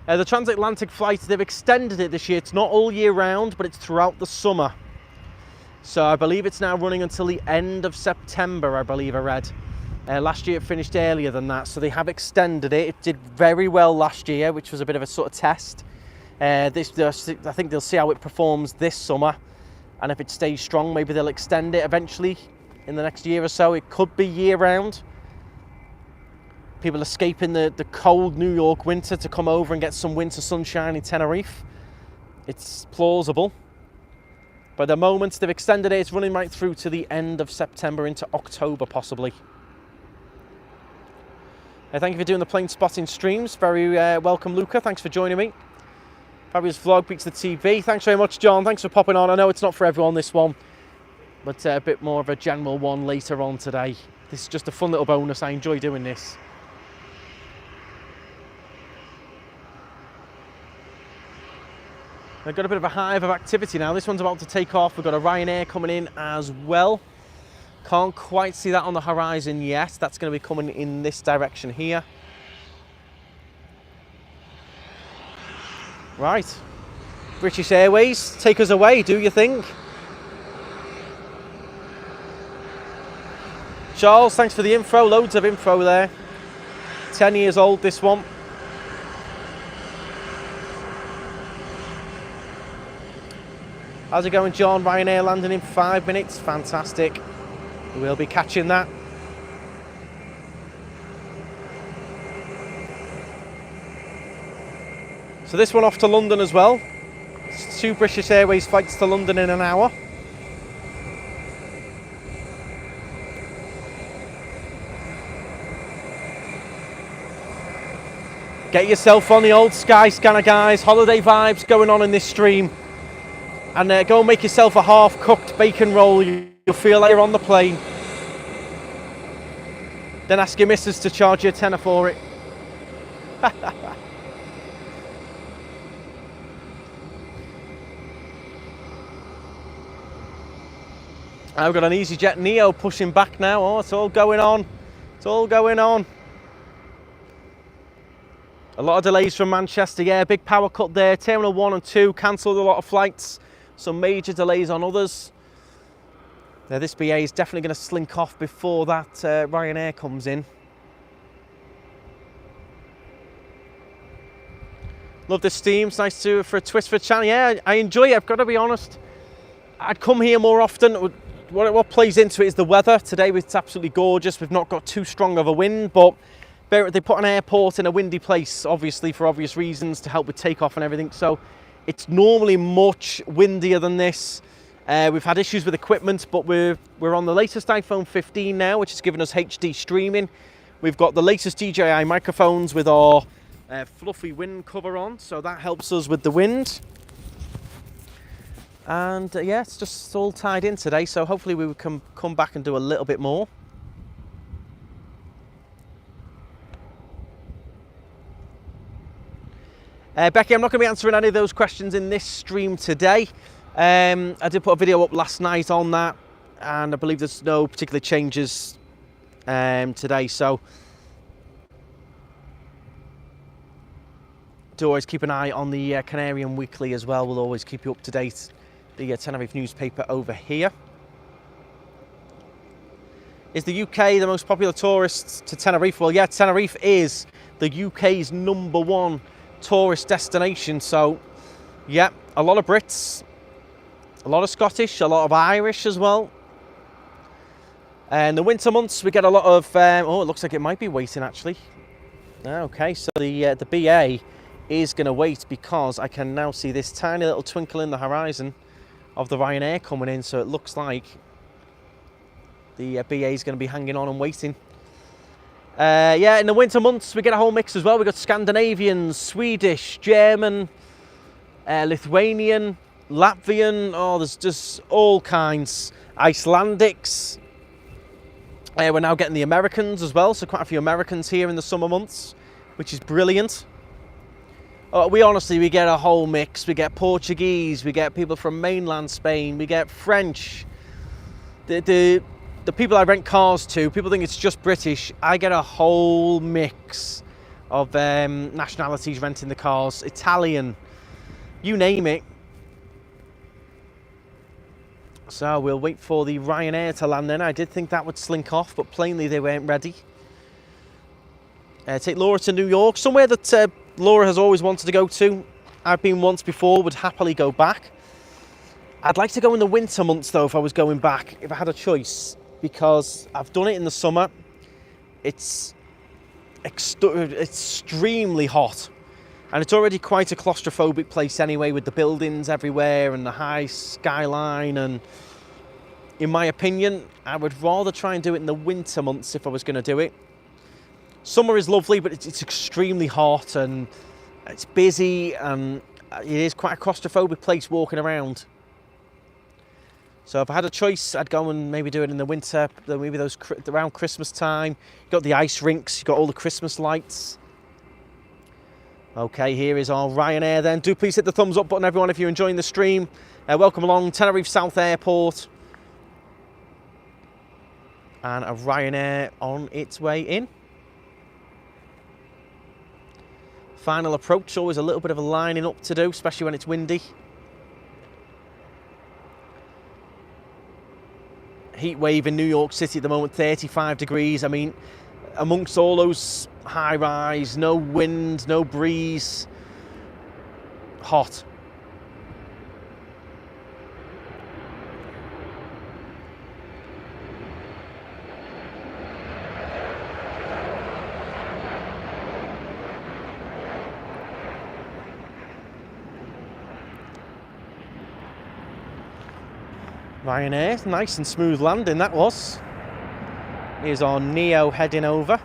The transatlantic flight, they've extended it this year. It's not all year round, but it's throughout the summer. So I believe it's now running until the end of September, I believe I read. Last year it finished earlier than that, so they have extended it. It did very well last year, which was a bit of a sort of test. I think they'll see how it performs this summer, and if it stays strong, maybe they'll extend it eventually in the next year or so. It could be year-round. People escaping the cold New York winter to come over and get some winter sunshine in Tenerife. It's plausible. But at the moment they've extended it, it's running right through to the end of September into October possibly. Thank you for doing the plane spotting streams. Very welcome, Luca. Thanks for joining me. Fabulous vlog beats the TV. Thanks very much, John. Thanks for popping on. I know it's not for everyone, this one, but a bit more of a general one later on today. This is just a fun little bonus. I enjoy doing this. We've got a bit of a hive of activity now. This one's about to take off. We've got a Ryanair coming in as well. Can't quite see that on the horizon yet. That's going to be coming in this direction here. Right. British Airways, take us away. Do your thing. Charles, thanks for the info. Loads of info there. 10 years old, this one. How's it going, John? Ryanair landing in 5 minutes. Fantastic. We'll be catching that. So this one off to London as well. It's 2 British Airways flights to London in an hour. Get yourself on the old Sky Scanner, guys. Holiday vibes going on in this stream. And go and make yourself a half-cooked bacon roll. You'll feel like you're on the plane. Then ask your missus to charge you a tenner for it. I've got an Easyjet Neo pushing back now. Oh, it's all going on. It's all going on. A lot of delays from Manchester. Yeah, big power cut there. Terminal 1 and 2 cancelled a lot of flights. Some major delays on others. Now, this BA is definitely going to slink off before that Ryanair comes in. Love this steam. It's nice for a twist for a channel. Yeah, I enjoy it. I've got to be honest. I'd come here more often. What plays into it is the weather. Today it's absolutely gorgeous. We've not got too strong of a wind, but they put an airport in a windy place, obviously for obvious reasons, to help with takeoff and everything. So it's normally much windier than this. We've had issues with equipment, but we're on the latest iPhone 15 now, which has given us HD streaming. We've got the latest DJI microphones with our fluffy wind cover on, so that helps us with the wind. And yeah, it's just all tied in today, so hopefully we can come back and do a little bit more. Becky, I'm not going to be answering any of those questions in this stream today. I did put a video up last night on that, and I believe there's no particular changes today, so do always keep an eye on the Canary Weekly as well. We'll always keep you up to date. The Tenerife newspaper over here. Is the UK the most popular tourist to Tenerife? Well, yeah, Tenerife is the UK's #1 tourist destination. So, yeah, a lot of Brits, a lot of Scottish, a lot of Irish as well. And the winter months, we get a lot of, oh, it looks like it might be waiting actually. Okay, so the BA is going to wait because I can now see this tiny little twinkle in the horizon of the Ryanair coming in. So it looks like the BA is going to be hanging on and waiting. Yeah, in the winter months, we get a whole mix as well. We've got Scandinavian, Swedish, German, Lithuanian, Latvian. Oh, there's just all kinds. Icelandics. We're now getting the Americans as well, so quite a few Americans here in the summer months, which is brilliant. We get a whole mix. We get Portuguese, we get people from mainland Spain, we get French. The people I rent cars to, people think it's just British. I get a whole mix of nationalities renting the cars. Italian, you name it. So we'll wait for the Ryanair to land then. I did think that would slink off, but plainly they weren't ready. Take Laura to New York, somewhere that Laura has always wanted to go to. I've been once before, would happily go back. I'd like to go in the winter months though if I was going back, if I had a choice, because I've done it in the summer. It's extremely hot. And it's already quite a claustrophobic place anyway, with the buildings everywhere and the high skyline. And in my opinion, I would rather try and do it in the winter months if I was going to do it. Summer is lovely, but it's extremely hot and it's busy and it is quite a claustrophobic place walking around. So if I had a choice, I'd go and maybe do it in the winter, maybe those around Christmas time. You've got the ice rinks, you've got all the Christmas lights. Okay, here is our Ryanair then. Do please hit the thumbs up button, everyone, if you're enjoying the stream. Welcome along, Tenerife South Airport. And a Ryanair on its way in. Final approach, always a little bit of a lining up to do, especially when it's windy. Heat wave in New York City at the moment, 35 degrees. I mean, amongst all those high rise, no wind, no breeze, hot. Ryanair, nice and smooth landing that was. Here's our Neo heading over.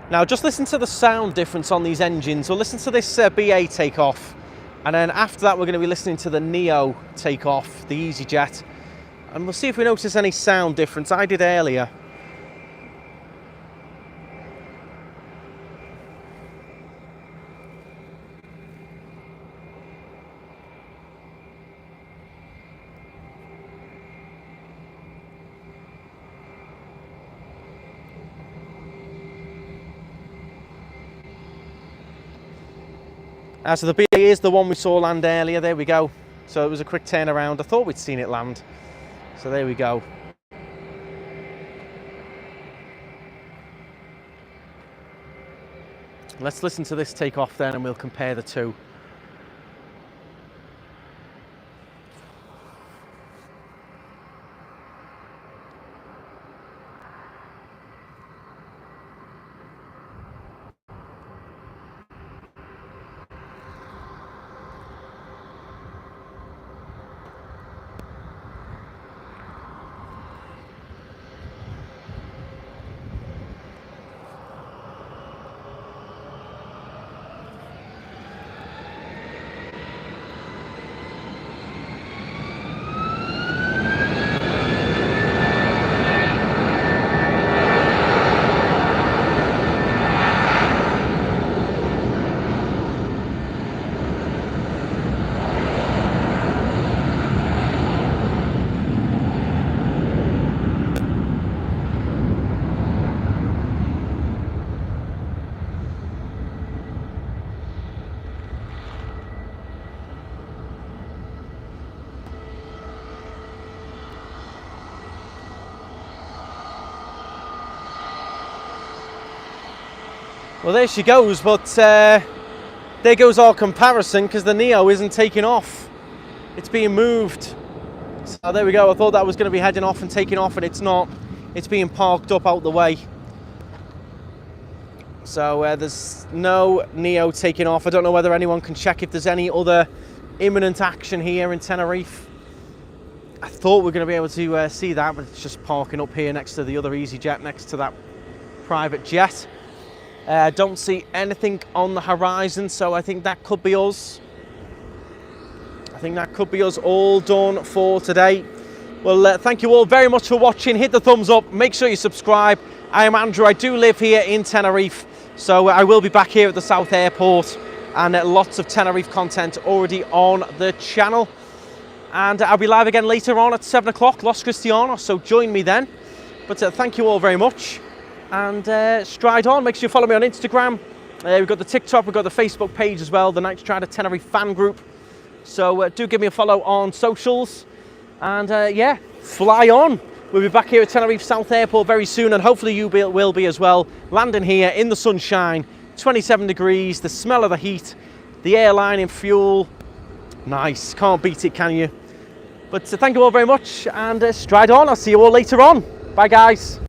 Now just listen to the sound difference on these engines. We'll listen to this BA takeoff, and then after that we're going to be listening to the Neo takeoff, the Easyjet, and we'll see if we notice any sound difference. I did earlier. So the BA is the one we saw land earlier, there we go. So it was a quick turnaround. I thought we'd seen it land. So there we go. Let's listen to this take off then and we'll compare the two. Well, there she goes, but there goes our comparison because the Neo isn't taking off. It's being moved. So there we go. I thought that was going to be heading off and taking off, and it's not. it's being parked up out the way. So there's no Neo taking off. I don't know whether anyone can check if there's any other imminent action here in Tenerife. I thought we were going to be able to see that, but it's just parking up here next to the other Easyjet, next to that private jet. Don't see anything on the horizon, so I think that could be us. I think that could be us all done for today. Well, thank you all very much for watching. Hit the thumbs up. Make sure you subscribe. I am Andrew. I do live here in Tenerife, so I will be back here at the South Airport, and lots of Tenerife content already on the channel. And I'll be live again later on at 7 o'clock, Los Cristianos, so join me then. But thank you all very much, and stride on. Make sure you follow me on Instagram. We've got the TikTok, we've got the Facebook page as well, the Knightstrider Tenerife fan group. So do give me a follow on socials, and yeah, fly on. We'll be back here at Tenerife South Airport very soon, and hopefully you will be as well. Landing here in the sunshine, 27 degrees, the smell of the heat, the airline in fuel. Nice, can't beat it, can you? But thank you all very much, and stride on. I'll see you all later on. Bye, guys.